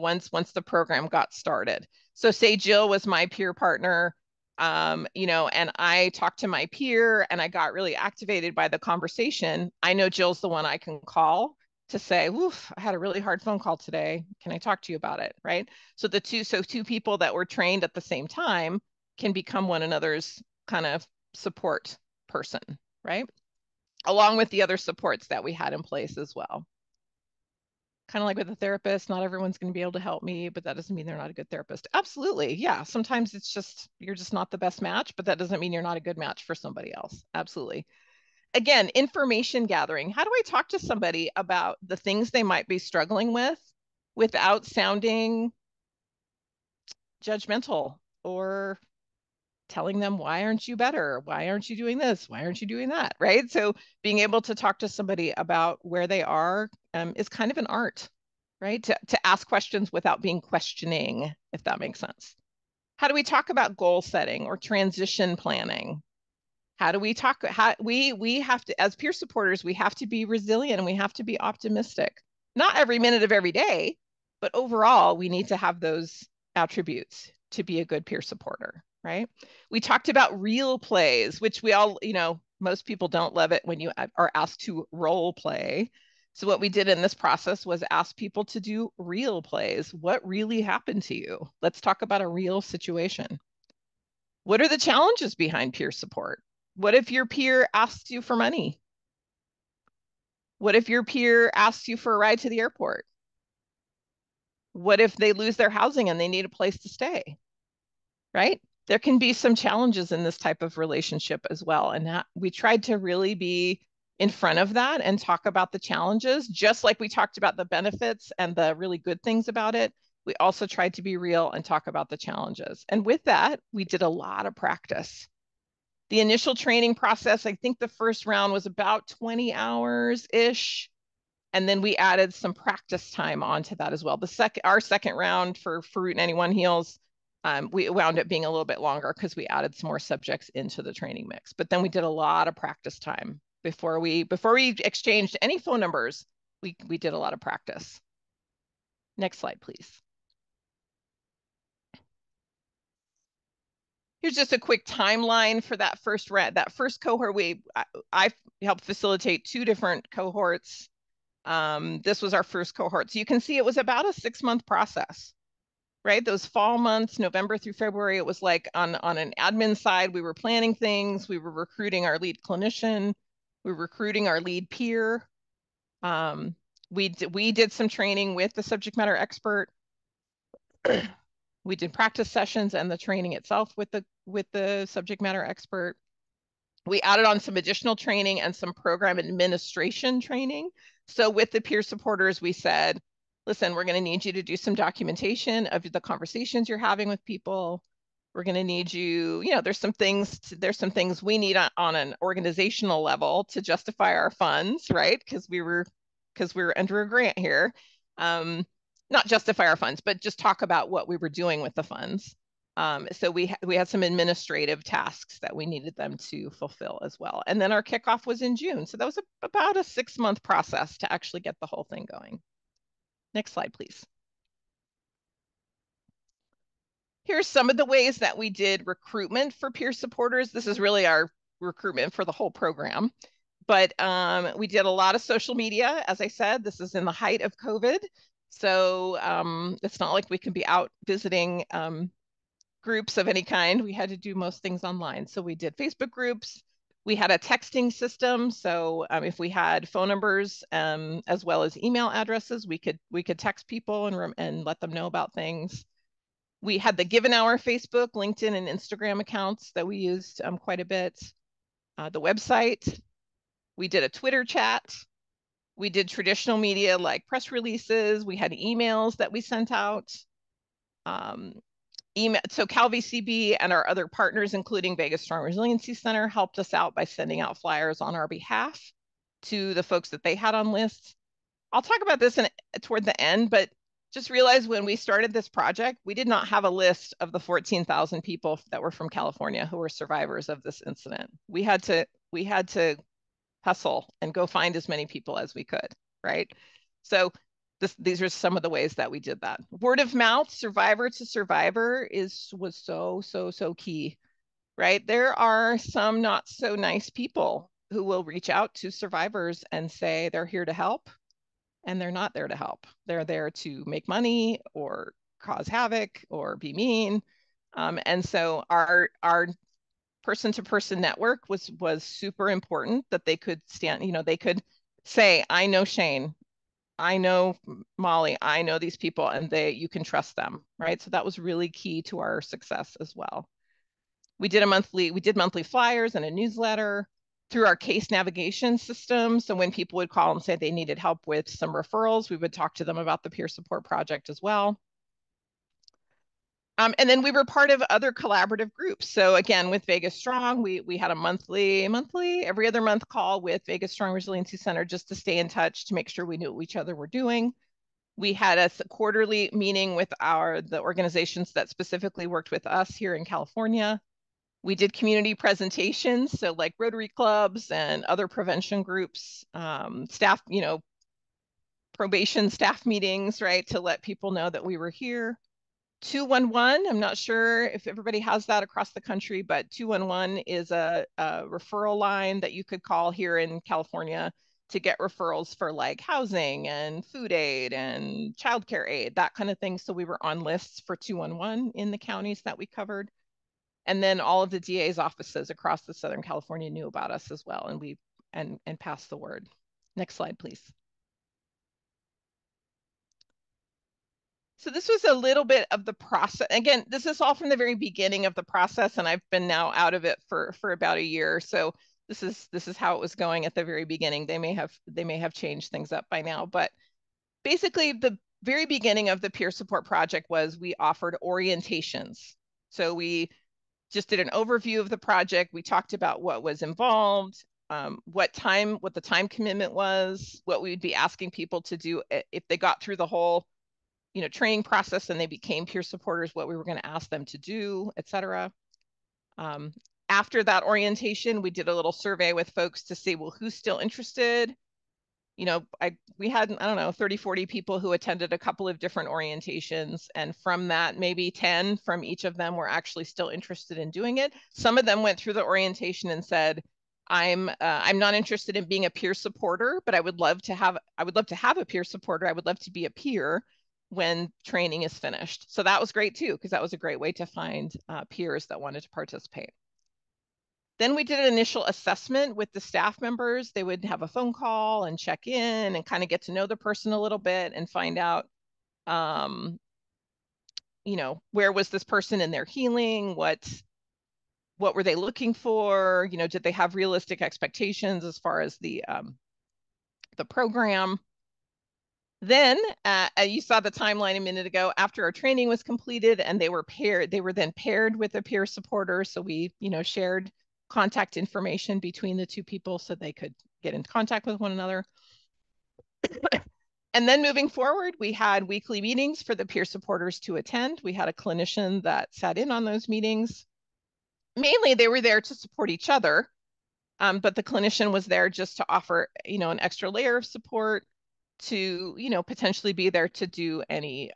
once the program got started. So say Jill was my peer partner, and I talked to my peer and I got really activated by the conversation. I know Jill's the one I can call to say, "Oof, I had a really hard phone call today. Can I talk to you about it?" Right? So 2 people that were trained at the same time can become one another's kind of support person, right? Along with the other supports that we had in place as well. Kind of like with a therapist, not everyone's going to be able to help me, but that doesn't mean they're not a good therapist. Absolutely. Yeah. Sometimes you're just not the best match, but that doesn't mean you're not a good match for somebody else. Absolutely. Again, information gathering. How do I talk to somebody about the things they might be struggling with without sounding judgmental or telling them, why aren't you better? Why aren't you doing this? Why aren't you doing that? Right? So being able to talk to somebody about where they are is kind of an art, right? To ask questions without being questioning, if that makes sense. How do we talk about goal setting or transition planning? How do we talk? We have to, as peer supporters, we have to be resilient and we have to be optimistic. Not every minute of every day, but overall, we need to have those attributes to be a good peer supporter, right? We talked about real plays, which we all, most people don't love it when you are asked to role play. So what we did in this process was ask people to do real plays. What really happened to you? Let's talk about a real situation. What are the challenges behind peer support? What if your peer asks you for money? What if your peer asks you for a ride to the airport? What if they lose their housing and they need a place to stay? Right? There can be some challenges in this type of relationship as well. And we tried to really be in front of that and talk about the challenges, just like we talked about the benefits and the really good things about it. We also tried to be real and talk about the challenges. And with that, we did a lot of practice. The initial training process, I think the first round was about 20 hours-ish. And then we added some practice time onto that as well. Our second round for Root 91 Heals, we wound up being a little bit longer because we added some more subjects into the training mix. But then we did a lot of practice time before we exchanged any phone numbers. We did a lot of practice. Next slide, please. Here's just a quick timeline for that first cohort. I helped facilitate 2 different cohorts. This was our first cohort. So you can see it was about a 6-month process, right? Those fall months, November through February, it was like on an admin side, we were planning things, we were recruiting our lead clinician, we were recruiting our lead peer. We did some training with the subject matter expert. We did practice sessions and the training itself with the subject matter expert. We added on some additional training and some program administration training. So with the peer supporters, we said, listen, we're going to need you to do some documentation of the conversations you're having with people. We're going to need you, there's some things we need on an organizational level to justify our funds, right? Because we were under a grant here. Not justify our funds, but just talk about what we were doing with the funds. So we had some administrative tasks that we needed them to fulfill as well. And then our kickoff was in June. So that was about a 6-month process to actually get the whole thing going. Next slide, please. Here's some of the ways that we did recruitment for peer supporters. This is really our recruitment for the whole program. But we did a lot of social media. As I said, this is in the height of COVID. So it's not like we can be out visiting groups of any kind. We had to do most things online. So we did Facebook groups. We had a texting system. So if we had phone numbers as well as email addresses, we could text people and let them know about things. We had the Give an Hour Facebook, LinkedIn, and Instagram accounts that we used quite a bit. The website. We did a Twitter chat. We did traditional media like press releases. We had emails that we sent out. So CalVCB and our other partners, including Vegas Strong Resiliency Center, helped us out by sending out flyers on our behalf to the folks that they had on lists. I'll talk about this toward the end, but just realize when we started this project, we did not have a list of the 14,000 people that were from California who were survivors of this incident. We had to hustle and go find as many people as we could, right? So these are some of the ways that we did that. Word of mouth, survivor to survivor was so key, right? There are some not so nice people who will reach out to survivors and say they're here to help, and they're not there to help. They're there to make money or cause havoc or be mean. And so our person-to-person network was super important, that they could they could say, I know Shane, I know Molly, I know these people, and you can trust them, right? So that was really key to our success as well. We did monthly flyers and a newsletter through our case navigation system. So when people would call and say they needed help with some referrals, we would talk to them about the peer support project as well. And then we were part of other collaborative groups. So again, with Vegas Strong, we had a monthly, every other month call with Vegas Strong Resiliency Center just to stay in touch, to make sure we knew what each other were doing. We had a quarterly meeting with the organizations that specifically worked with us here in California. We did community presentations, so like Rotary clubs and other prevention groups, staff, probation staff meetings, right, to let people know that we were here. 211, I'm not sure if everybody has that across the country, but 211 is a referral line that you could call here in California to get referrals for like housing and food aid and childcare aid, that kind of thing. So we were on lists for 211 in the counties that we covered. And then all of the DA's offices across the Southern California knew about us as well, and we passed the word. Next slide, please. So this was a little bit of the process. Again, this is all from the very beginning of the process, and I've been now out of it for about a year. So this is how it was going at the very beginning. They may have changed things up by now, but basically the very beginning of the peer support project was we offered orientations. So we just did an overview of the project. We talked about what was involved, what the time commitment was, what we would be asking people to do if they got through the whole training process and they became peer supporters, what we were going to ask them to do, etc. After that orientation, we did a little survey with folks to see, well, who's still interested? We had, I don't know, 30, 40 people who attended a couple of different orientations. And from that, maybe 10 from each of them were actually still interested in doing it. Some of them went through the orientation and said, I'm not interested in being a peer supporter, but I would love to have a peer supporter. I would love to be a peer when training is finished. So that was great too, because that was a great way to find peers that wanted to participate. Then we did an initial assessment with the staff members. They would have a phone call and check in and kind of get to know the person a little bit and find out, where was this person in their healing? What were they looking for? Did they have realistic expectations as far as the program? Then you saw the timeline a minute ago. After our training was completed and they were then paired with a peer supporter. So we, shared contact information between the two people so they could get in contact with one another. And then moving forward, we had weekly meetings for the peer supporters to attend. We had a clinician that sat in on those meetings. Mainly they were there to support each other, but the clinician was there just to offer, an extra layer of support, to, potentially be there to do any,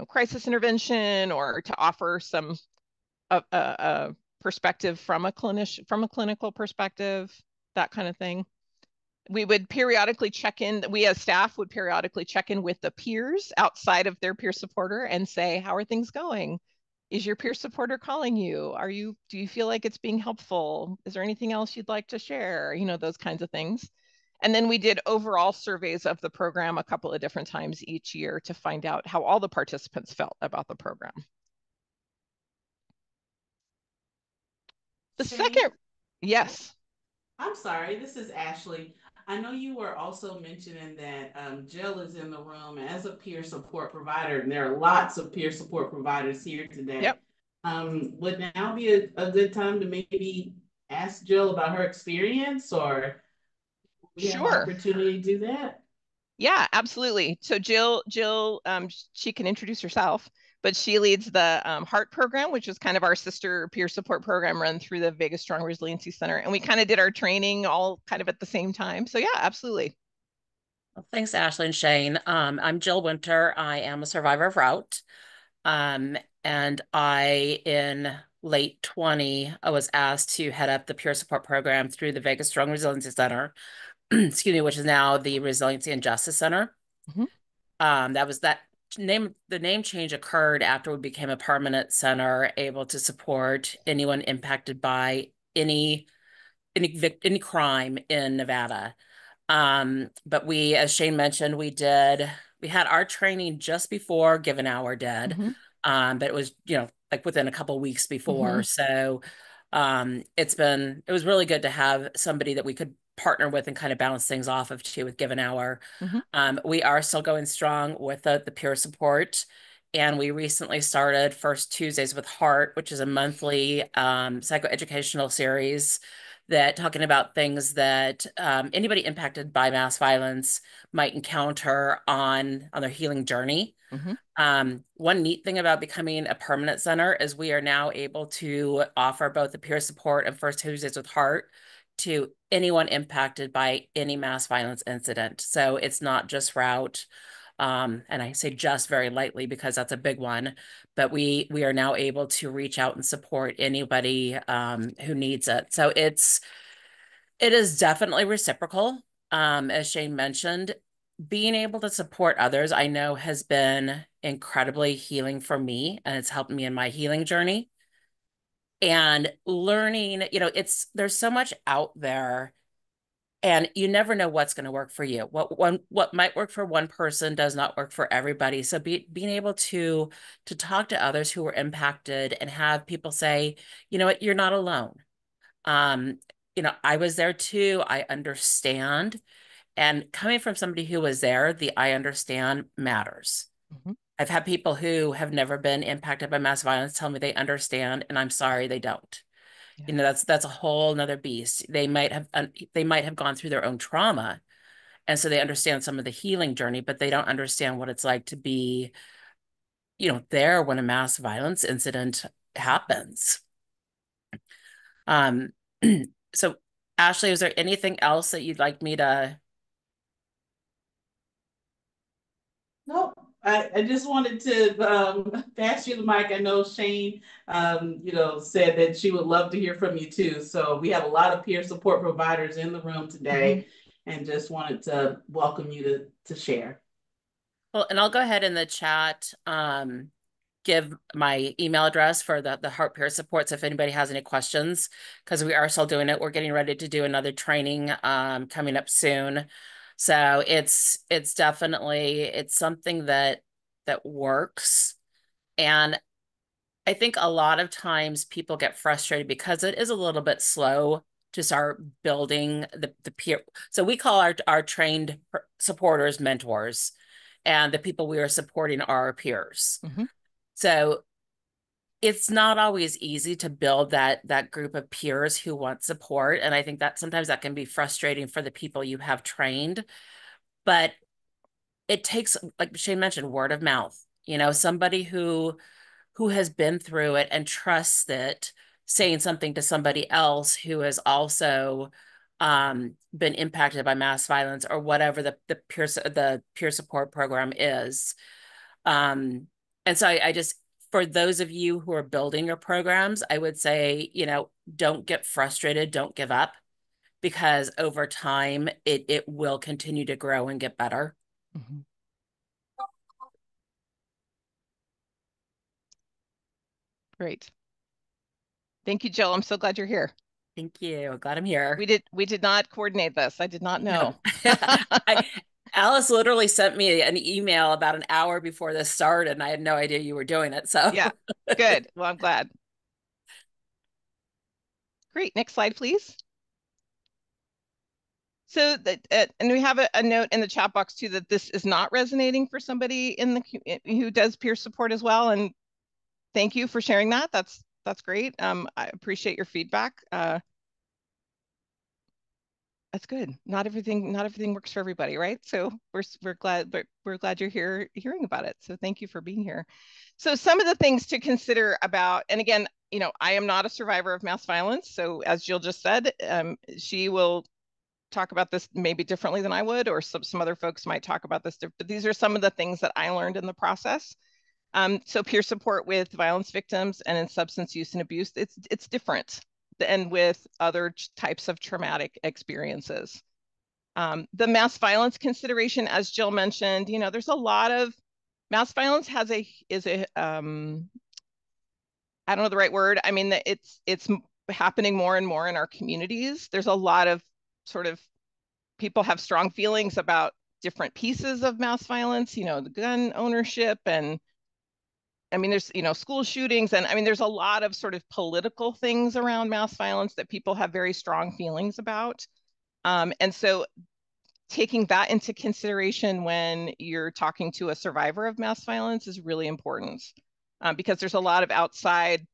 crisis intervention, or to offer some a perspective from a clinical perspective, that kind of thing. We would periodically check in. We as staff would periodically check in with the peers outside of their peer supporter and say, how are things going? Is your peer supporter calling you? Do you feel like it's being helpful? Is there anything else you'd like to share? Those kinds of things. And then we did overall surveys of the program a couple of different times each year to find out how all the participants felt about the program. The second, yes. I'm sorry, this is Ashley. I know you were also mentioning that Jill is in the room as a peer support provider, and there are lots of peer support providers here today. Yep. Would now be a good time to maybe ask Jill about her experience, or we have Sure. opportunity to do that? Yeah, absolutely. So Jill, she can introduce herself, but she leads the HEART program, which is kind of our sister peer support program run through the Vegas Strong Resiliency Center. And we kind of did our training all kind of at the same time. So yeah, absolutely. Well, thanks, Ashley and Shane. I'm Jill Winter. I am a survivor of route. And in late 20, I was asked to head up the peer support program through the Vegas Strong Resiliency Center, excuse me, which is now the Resiliency and Justice Center. The name change occurred after we became a permanent center, able to support anyone impacted by any crime in Nevada. But we, as Shane mentioned, we had our training just before Given Hour did. But it was, like within a couple of weeks before. So it was really good to have somebody that we could partner with and kind of bounce things off of too with Given Hour. We are still going strong with the peer support. And we recently started First Tuesdays with Heart, which is a monthly psychoeducational series that talking about things that anybody impacted by mass violence might encounter on their healing journey. One neat thing about becoming a permanent center is we are now able to offer both the peer support and First Tuesdays with Heart to anyone impacted by any mass violence incident. So it's not just route. And I say just very lightly because that's a big one, but we are now able to reach out and support anybody who needs it. So it is definitely reciprocal. As Shane mentioned, being able to support others, I know has been incredibly healing for me, and it's helped me in my healing journey. And learning, there's so much out there, and you never know what's going to work for you. What might work for one person does not work for everybody. So being able to talk to others who were impacted and have people say, you know what, you're not alone. I was there too. I understand. And coming from somebody who was there, the I understand matters. I've had people who have never been impacted by mass violence tell me they understand, and I'm sorry they don't. Yeah. That's a whole nother beast. They might have gone through their own trauma, and so they understand some of the healing journey, but they don't understand what it's like to be, there when a mass violence incident happens. So Ashley, is there anything else that you'd like me to? Nope. I just wanted to pass you the mic. I know Shane, said that she would love to hear from you too. So we have a lot of peer support providers in the room today, and just wanted to welcome you to share. Well, and I'll go ahead in the chat, give my email address for the Heart Peer Supports if anybody has any questions, because we are still doing it. We're getting ready to do another training coming up soon. So it's definitely, it's something that works. And I think a lot of times people get frustrated because it is a little bit slow to start building the peer. So we call our trained supporters mentors, and the people we are supporting are our peers. So it's not always easy to build that group of peers who want support. And I think that sometimes that can be frustrating for the people you have trained. But it takes, like Shane mentioned, word of mouth. Somebody who has been through it and trusts that saying something to somebody else who has also been impacted by mass violence or whatever the peer support program is. And so I just, for those of you who are building your programs, I would say, don't get frustrated, don't give up, because over time it will continue to grow and get better. Great. Thank you, Jill. I'm so glad you're here. Thank you. Glad I'm here. We did not coordinate this. I did not know. No. Alice literally sent me an email about an hour before this started, and I had no idea you were doing it. So yeah, good. Well, I'm glad. Great. Next slide, please. So and we have a note in the chat box too that this is not resonating for somebody who does peer support as well. And thank you for sharing that. That's great. I appreciate your feedback. That's good. Not everything works for everybody, right? So we're glad you're here hearing about it. So thank you for being here. So some of the things to consider about, and again, I am not a survivor of mass violence. So as Jill just said, she will talk about this maybe differently than I would, or some other folks might talk about this, but these are some of the things that I learned in the process. So peer support with violence victims and in substance use and abuse, it's different than with other types of traumatic experiences. The mass violence consideration, as Jill mentioned, there's a lot of mass violence is a I don't know the right word. I mean, it's happening more and more in our communities. There's a lot of sort of people have strong feelings about different pieces of mass violence, the gun ownership, and I mean, there's, school shootings, and I mean, there's a lot of sort of political things around mass violence that people have very strong feelings about. And so taking that into consideration when you're talking to a survivor of mass violence is really important, because there's a lot of outside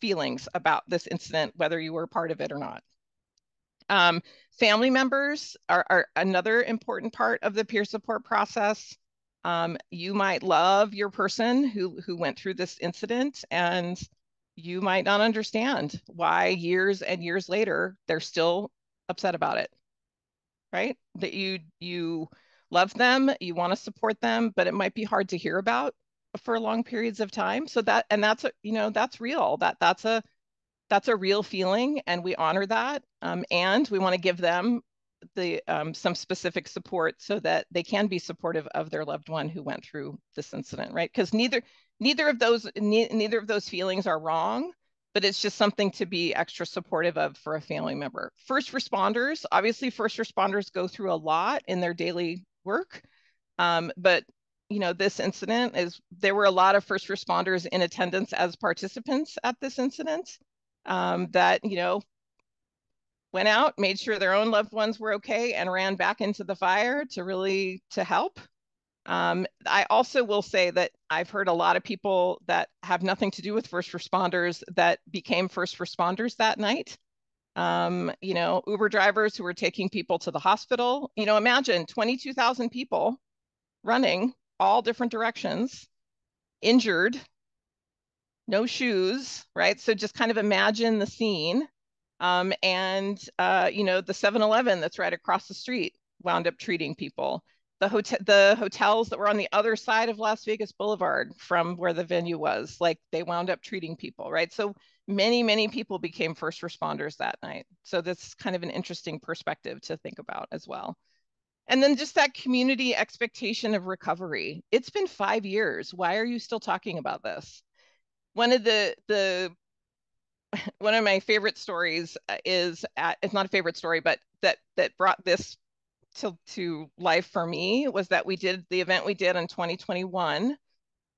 feelings about this incident, whether you were part of it or not. Family members are another important part of the peer support process. You might love your person who went through this incident, and you might not understand why years and years later they're still upset about it, right? That you love them, you want to support them, but it might be hard to hear about for long periods of time. So that's real. That's a real feeling, and we honor that. And we want to give them some specific support so that they can be supportive of their loved one who went through this incident, right? Because neither of those feelings are wrong, but it's just something to be extra supportive of for a family member. First responders, obviously first responders go through a lot in their daily work, but this incident there were a lot of first responders in attendance as participants at this incident, that went out, made sure their own loved ones were okay, and ran back into the fire to help. I also will say that I've heard a lot of people that have nothing to do with first responders that became first responders that night. Uber drivers who were taking people to the hospital. Imagine 22,000 people running all different directions, injured, no shoes, right? So just kind of imagine the scene. And the 7-Eleven that's right across the street wound up treating people. the hotels that were on the other side of Las Vegas Boulevard from where the venue was, like they wound up treating people, right? So many people became first responders that night. So that's kind of an interesting perspective to think about as well. And then just that community expectation of recovery. It's been 5 years. Why are you still talking about this? One of one of my favorite stories is it's not a favorite story, but that brought this to life for me was that we did the event we did in 2021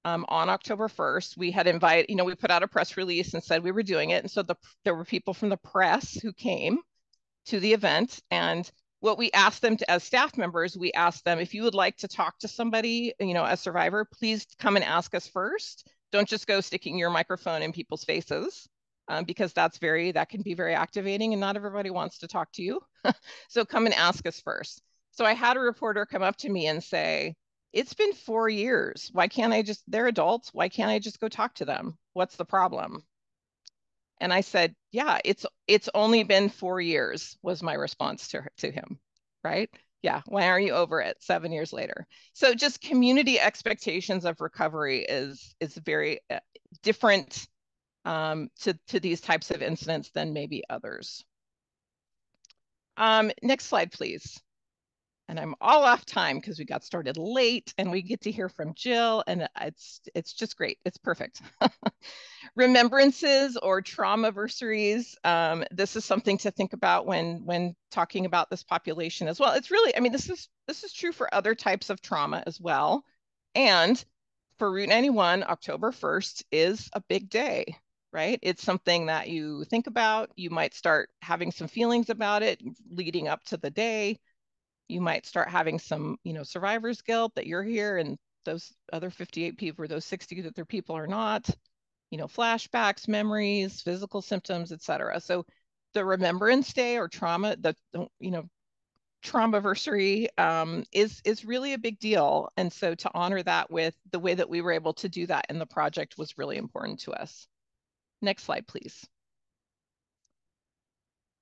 on October 1st. We had invited, we put out a press release and said we were doing it. And so there were people from the press who came to the event. And what we asked them as staff members, we asked them, if you would like to talk to somebody, a survivor, please come and ask us first. Don't just go sticking your microphone in people's faces. Because that can be very activating and not everybody wants to talk to you. So come and ask us first. So I had a reporter come up to me and say, it's been 4 years. Why can't I they're adults. Why can't I just go talk to them? What's the problem? And I said, yeah, it's only been 4 years was my response to him, right? Yeah, why aren't you over it 7 years later? So just community expectations of recovery is very different to these types of incidents than maybe others. Next slide, please. And I'm all off time because we got started late and we get to hear from Jill and it's just great. It's perfect. Remembrances or trauma-versaries. This is something to think about when talking about this population as well. It's really, this is true for other types of trauma as well. And for Route 91, October 1st is a big day, right? It's something that you think about. You might start having some feelings about it leading up to the day. You might start having some, survivor's guilt that you're here and those other 58 people or those 60 that their people are not, flashbacks, memories, physical symptoms, etc. So the Remembrance Day or trauma, trauma-versary is really a big deal. And so to honor that with the way that we were able to do that in the project was really important to us. Next slide, please.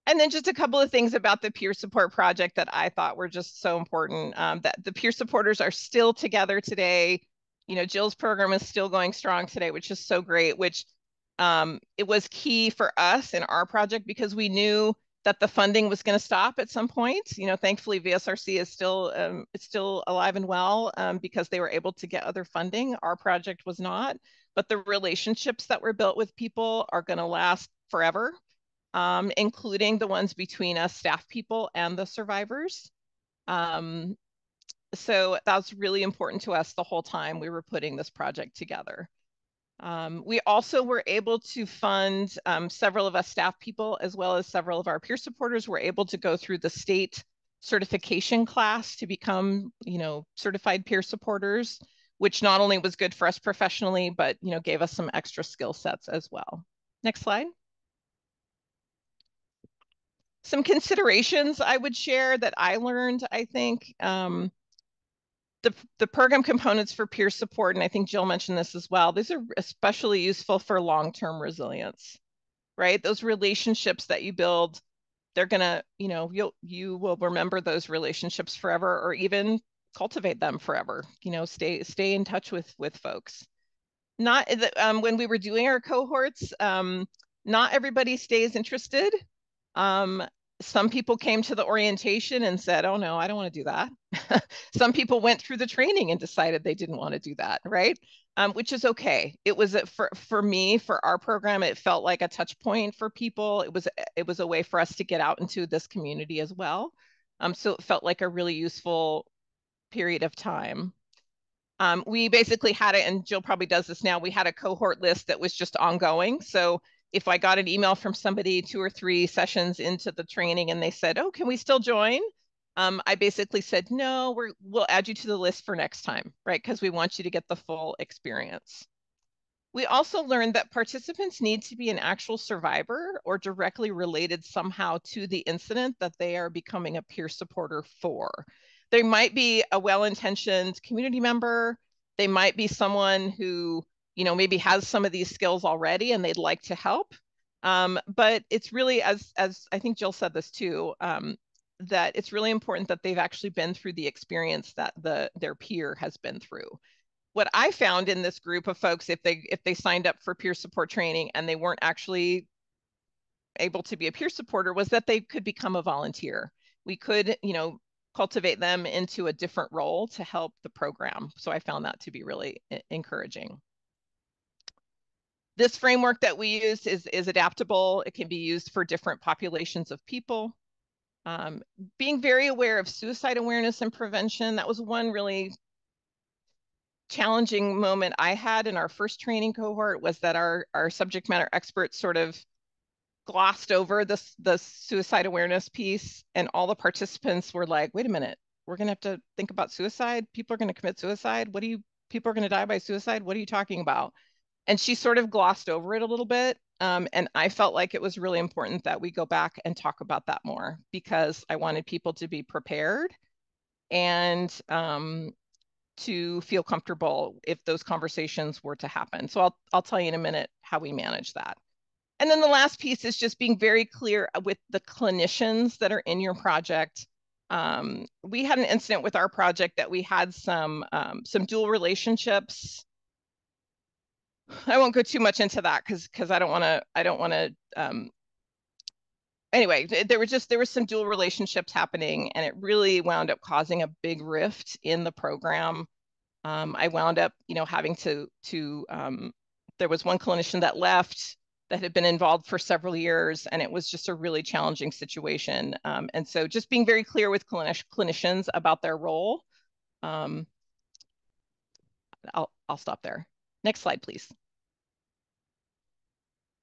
And then just a couple of things about the peer support project that I thought were just so important, that the peer supporters are still together today. Jill's program is still going strong today, which is so great, which it was key for us in our project because we knew that the funding was going to stop at some point. Thankfully VSRC is still alive and well because they were able to get other funding. Our project was not, but the relationships that were built with people are going to last forever. Including the ones between us staff people and the survivors. So that's really important to us the whole time we were putting this project together. We also were able to fund several of us staff people as well as several of our peer supporters were able to go through the state certification class to become, certified peer supporters, which not only was good for us professionally, but, gave us some extra skill sets as well. Next slide. Some considerations I would share that I learned, I think, the program components for peer support, and I think Jill mentioned this as well, these are especially useful for long-term resilience, right? Those relationships that you build, they're gonna, you will remember those relationships forever or even cultivate them forever, stay in touch with folks. Not when we were doing our cohorts, not everybody stays interested. Some people came to the orientation and said, oh no, I don't want to do that. Some people went through the training and decided they didn't want to do that, right? Which is okay. It was for me, for our program, it felt like a touch point for people. It was a way for us to get out into this community as well. So it felt like a really useful period of time. We basically had it, and Jill probably does this now, we had a cohort list that was just ongoing. So if I got an email from somebody 2 or 3 sessions into the training and they said, oh, can we still join? I basically said, no, we'll add you to the list for next time, right? Because we want you to get the full experience. We also learned that participants need to be an actual survivor or directly related somehow to the incident that they are becoming a peer supporter for. They might be a well-intentioned community member. They might be someone who, maybe has some of these skills already and they'd like to help. But it's really, as I think Jill said this too, that it's really important that they've actually been through the experience that their peer has been through. What I found in this group of folks, if they signed up for peer support training and they weren't actually able to be a peer supporter, was that they could become a volunteer. We could, cultivate them into a different role to help the program. So I found that to be really encouraging. This framework that we use is adaptable. It can be used for different populations of people. Being very aware of suicide awareness and prevention. That was one really challenging moment I had in our first training cohort, was that our subject matter experts sort of glossed over the suicide awareness piece, and all the participants were like, wait a minute, we're gonna have to think about suicide? People are gonna commit suicide? People are gonna die by suicide? What are you talking about? And she sort of glossed over it a little bit. And I felt like it was really important that we go back and talk about that more, because I wanted people to be prepared and to feel comfortable if those conversations were to happen. So I'll tell you in a minute how we manage that. And then the last piece is just being very clear with the clinicians that are in your project. We had an incident with our project that we had some dual relationships. I won't go too much into that because I don't want to. Anyway, there was some dual relationships happening, and it really wound up causing a big rift in the program. I wound up, having to there was one clinician that left that had been involved for several years, and it was just a really challenging situation. And so just being very clear with clinicians about their role. I'll stop there. Next slide, please.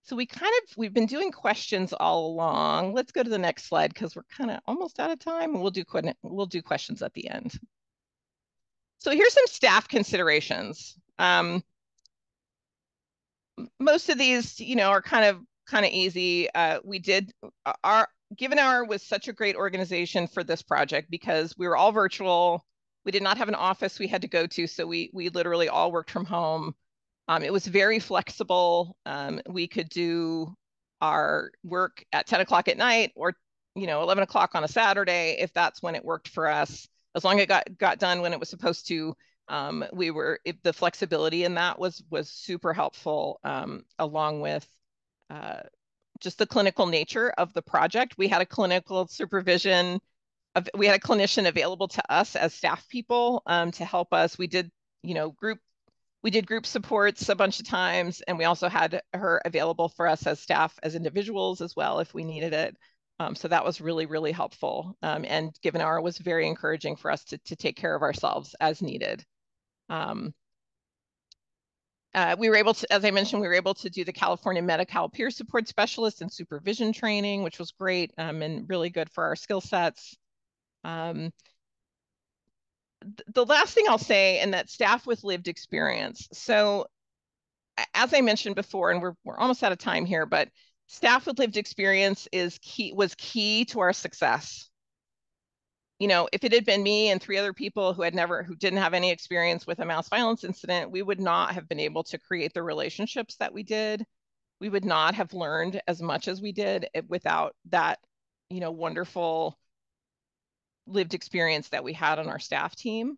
So we've been doing questions all along. Let's go to the next slide because we're kind of almost out of time, and we'll do questions at the end. So here's some staff considerations. Most of these, are kind of easy. Given Hour was such a great organization for this project because we were all virtual. We did not have an office we had to go to, so we literally all worked from home. It was very flexible. We could do our work at 10 o'clock at night, or 11 o'clock on a Saturday, if that's when it worked for us. As long as it got done when it was supposed to. The flexibility in that was super helpful, along with just the clinical nature of the project. We had a clinical supervision. We had a clinician available to us as staff people to help us. We did group supports a bunch of times, and we also had her available for us as staff, as individuals as well, if we needed it. So that was really, really helpful. And Given Hour was very encouraging for us to take care of ourselves as needed. We were able to, as I mentioned, we were able to do the California Medi-Cal Peer Support Specialist and Supervision Training, which was great and really good for our skill sets. The last thing I'll say, and that staff with lived experience. So as I mentioned before, and we're almost out of time here, but staff with lived experience was key to our success. If it had been me and 3 other people who didn't have any experience with a mass violence incident, we would not have been able to create the relationships that we did. We would not have learned as much as we did without that, wonderful lived experience that we had on our staff team.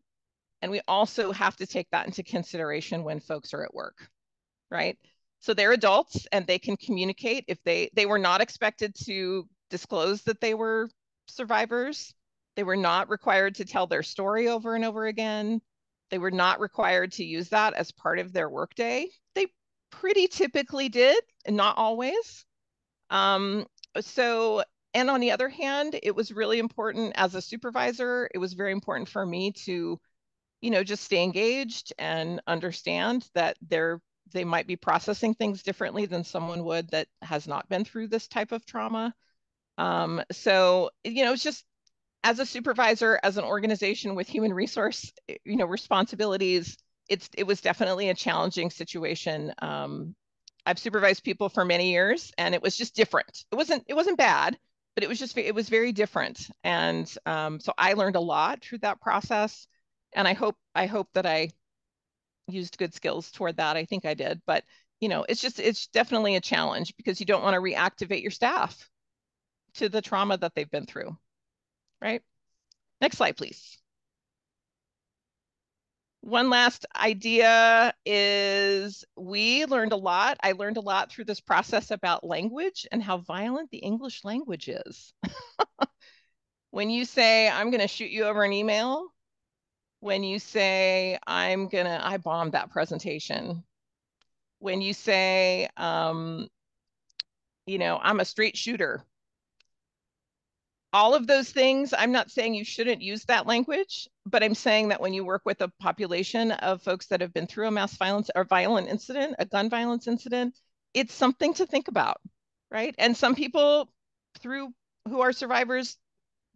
And we also have to take that into consideration when folks are at work, right? So they're adults and they can communicate. If they were not expected to disclose that they were survivors. They were not required to tell their story over and over again. They were not required to use that as part of their workday. They pretty typically did, and not always. And on the other hand, it was really important as a supervisor, it was very important for me to, just stay engaged and understand that they might be processing things differently than someone would that has not been through this type of trauma. It's just, as a supervisor, as an organization with human resource, responsibilities, it was definitely a challenging situation. I've supervised people for many years, and it was just different. It wasn't bad, but it was very different. And so I learned a lot through that process, and I hope that I used good skills toward that. I think I did, but it's definitely a challenge because you don't want to reactivate your staff to the trauma that they've been through. right? Next slide, please. One last idea is I learned a lot through this process about language and how violent the English language is. When you say, I'm going to shoot you over an email, when you say, I bombed that presentation, when you say, I'm a straight shooter, all of those things, I'm not saying you shouldn't use that language, but I'm saying that when you work with a population of folks that have been through a mass violence or violent incident, a gun violence incident, it's something to think about, right? And some people who are survivors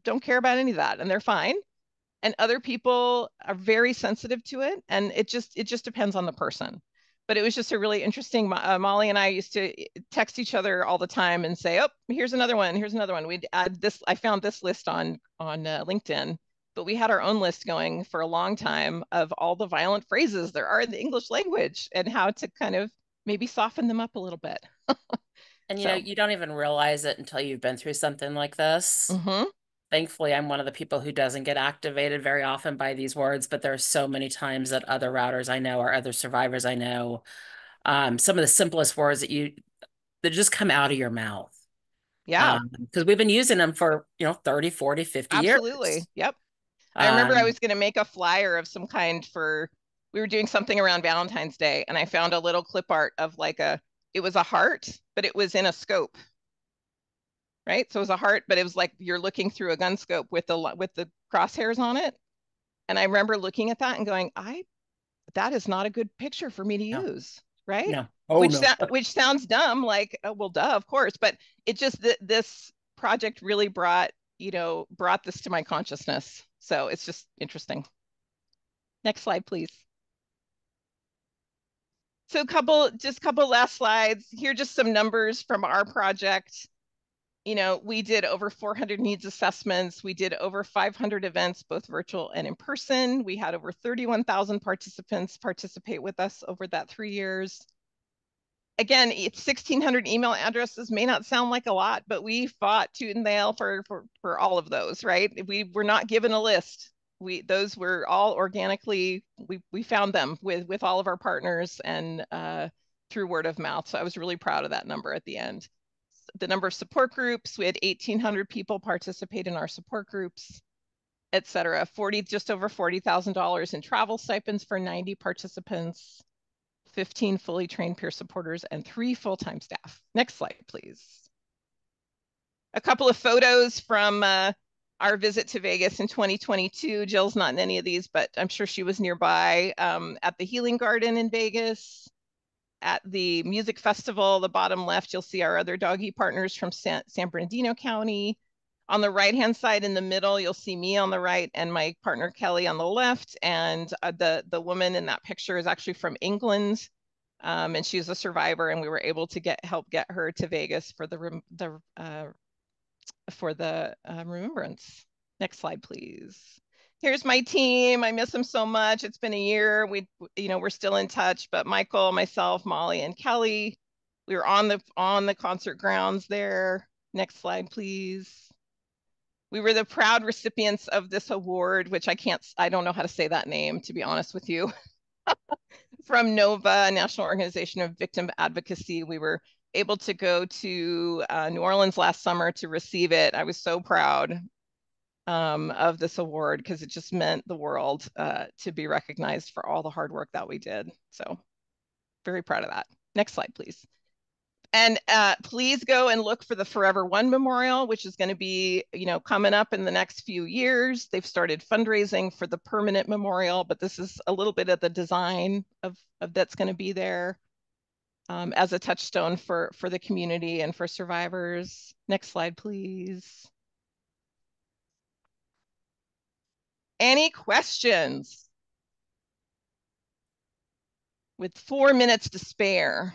don't care about any of that and they're fine. And other people are very sensitive to it. And it just depends on the person. But it was just a really interesting, Molly and I used to text each other all the time and say, oh, here's another one. Here's another one. We'd add this. I found this list on LinkedIn, but we had our own list going for a long time of all the violent phrases there are in the English language and how to kind of maybe soften them up a little bit. And you don't even realize it until you've been through something like this. Mm-hmm. Thankfully, I'm one of the people who doesn't get activated very often by these words, but there are so many times that other routers I know or other survivors I know, some of the simplest words that just come out of your mouth. Yeah. Because we've been using them for, 30, 40, 50 Absolutely. years. Yep. I remember I was going to make a flyer of some kind we were doing something around Valentine's Day, and I found a little clip art of it was a heart, but it was in a scope. Right? So it was a heart, but it was like you're looking through a gun scope with the crosshairs on it. And I remember looking at that and going, that is not a good picture for me to use, right? No. Oh, no. Which sounds dumb, like, oh, well, duh, of course. But it just this project really brought this to my consciousness. So it's just interesting. Next slide, please. So just a couple last slides. Here are just some numbers from our project. We did over 400 needs assessments. We did over 500 events, both virtual and in person. We had over 31,000 participants participate with us over that 3 years. Again, it's 1,600 email addresses may not sound like a lot, but we fought tooth and nail for all of those, right? We were not given a list. Those were all organically, we found them with all of our partners and through word of mouth. So I was really proud of that number at the end. The number of support groups, we had 1,800 people participate in our support groups, et cetera. Just over $40,000 in travel stipends for 90 participants, 15 fully trained peer supporters, and 3 full-time staff. Next slide, please. A couple of photos from our visit to Vegas in 2022. Jill's not in any of these, but I'm sure she was nearby at the Healing Garden in Vegas. At the music festival, the bottom left, you'll see our other doggy partners from San Bernardino County. On the right-hand side in the middle, you'll see me on the right and my partner Kelly on the left. And the woman in that picture is actually from England. And she's a survivor, and we were able to help get her to Vegas for the remembrance. Next slide, please. Here's my team. I miss them so much. It's been a year. We're still in touch, but Michael, myself, Molly, and Kelly, we were on the concert grounds there. Next slide, please. We were the proud recipients of this award, which I don't know how to say that name, to be honest with you. From NOVA, National Organization of Victim Advocacy. We were able to go to New Orleans last summer to receive it. I was so proud of this award because it just meant the world to be recognized for all the hard work that we did. So very proud of that. Next slide, please. And please go and look for the Forever One Memorial, which is going to be, coming up in the next few years. They've started fundraising for the permanent memorial, but this is a little bit of the design of that's going to be there as a touchstone for the community and for survivors. Next slide, please. Any questions? With 4 minutes to spare.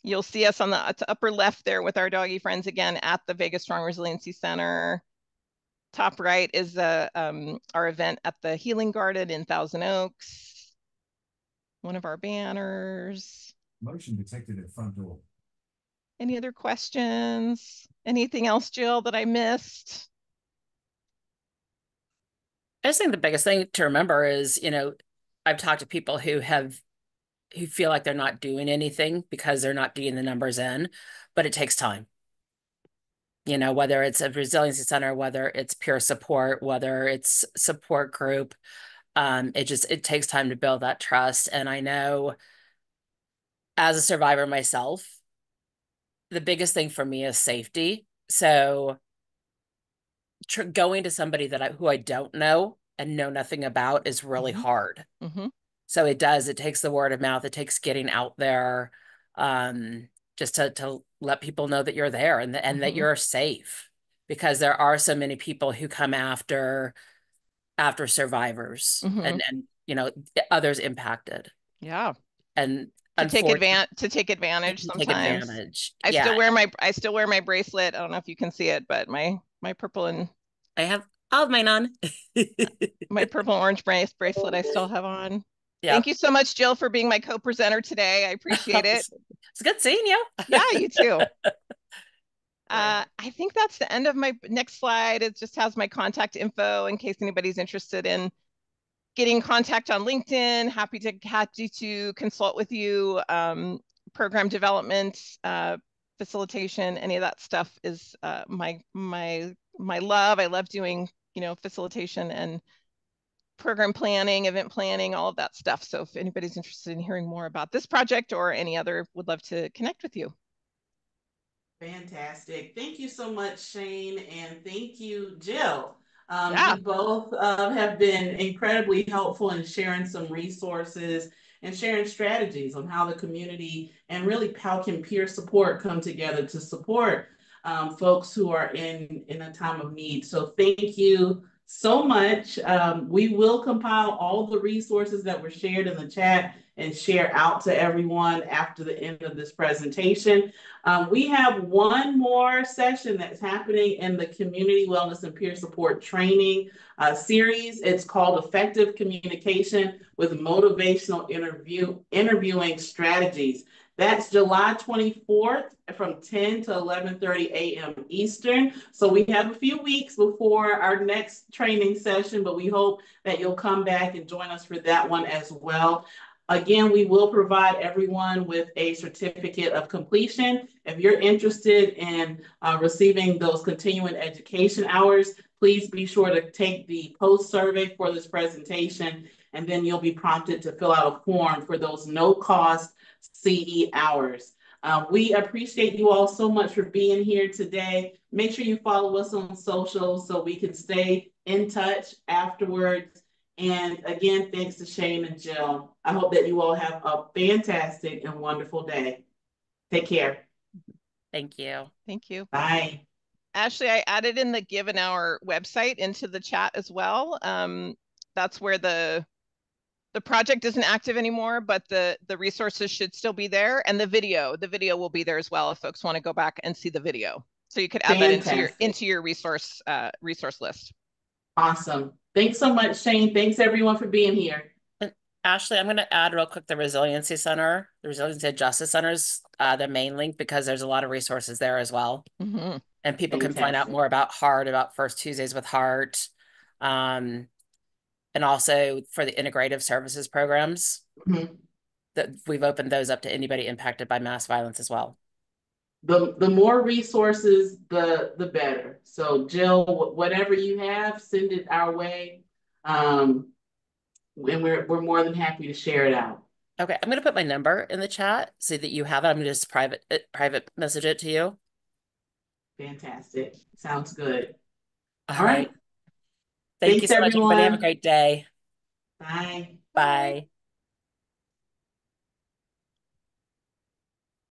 You'll see us on the upper left there with our doggy friends again at the Vegas Strong Resiliency Center. Top right is our event at the Healing Garden in Thousand Oaks. One of our banners. Motion detected at front door. Any other questions? Anything else, Jill, that I missed? I just think the biggest thing to remember is, I've talked to people who feel like they're not doing anything because they're not getting the numbers in, but it takes time. Whether it's a resiliency center, whether it's peer support, whether it's support group, it takes time to build that trust. And I know as a survivor myself, the biggest thing for me is safety. So going to somebody who I don't know and know nothing about is really hard. So it takes the word of mouth. It takes getting out there, just to let people know that you're there and that you're safe, because there are so many people who come after survivors and others impacted. Yeah. And to take advantage sometimes. I still wear my bracelet. I don't know if you can see it, but my purple and I have all of mine on. My purple and orange bracelet I still have on. Yep. Thank you so much, Jill, for being my co-presenter today. I appreciate it. It's good seeing you. Yeah, you too. I think that's the end of my next slide. It just has my contact info in case anybody's interested in getting contact on LinkedIn. Happy to consult with you. Program development, facilitation, any of that stuff is my love. I love doing facilitation and program planning, event planning, all of that stuff. So if anybody's interested in hearing more about this project or any other, would love to connect with you. Fantastic. Thank you so much, Shane, and thank you, Jill. Yeah. You both have been incredibly helpful in sharing some resources and sharing strategies on how the community and really how can peer support come together to support folks who are in a time of need. So thank you so much. We will compile all the resources that were shared in the chat and share out to everyone after the end of this presentation. We have one more session that's happening in the Community Wellness and Peer Support Training series. It's called Effective Communication with Motivational Interviewing Strategies. That's July 24th from 10 to 11:30 a.m. Eastern. So we have a few weeks before our next training session, but we hope that you'll come back and join us for that one as well. Again, we will provide everyone with a certificate of completion. If you're interested in receiving those continuing education hours, please be sure to take the post survey for this presentation, and then you'll be prompted to fill out a form for those no-cost CE hours. We appreciate you all so much for being here today. Make sure you follow us on social so we can stay in touch afterwards. And again, thanks to Shane and Jill. I hope that you all have a fantastic and wonderful day. Take care. Thank you. Thank you. Bye. Ashley, I added in the Give an Hour website into the chat as well. That's where the project isn't active anymore, but the resources should still be there, and the video will be there as well if folks want to go back and see the video. So you could add that into your resource list. Awesome. Thanks so much, Shane. Thanks everyone for being here. And Ashley, I'm going to add real quick the Resiliency Center, the Resiliency Justice Center's the main link, because there's a lot of resources there as well. And people can find out more about HEART, about First Tuesdays with HEART, and also for the integrative services programs that we've opened those up to anybody impacted by mass violence as well. The more resources, the better. So Jill, whatever you have, send it our way. And we're more than happy to share it out. Okay, I'm going to put my number in the chat so that you have it. I'm going to just private message it to you. Fantastic. Sounds good. All right. Thank you Thanks, so much, everybody. Have a great day. Bye. Bye.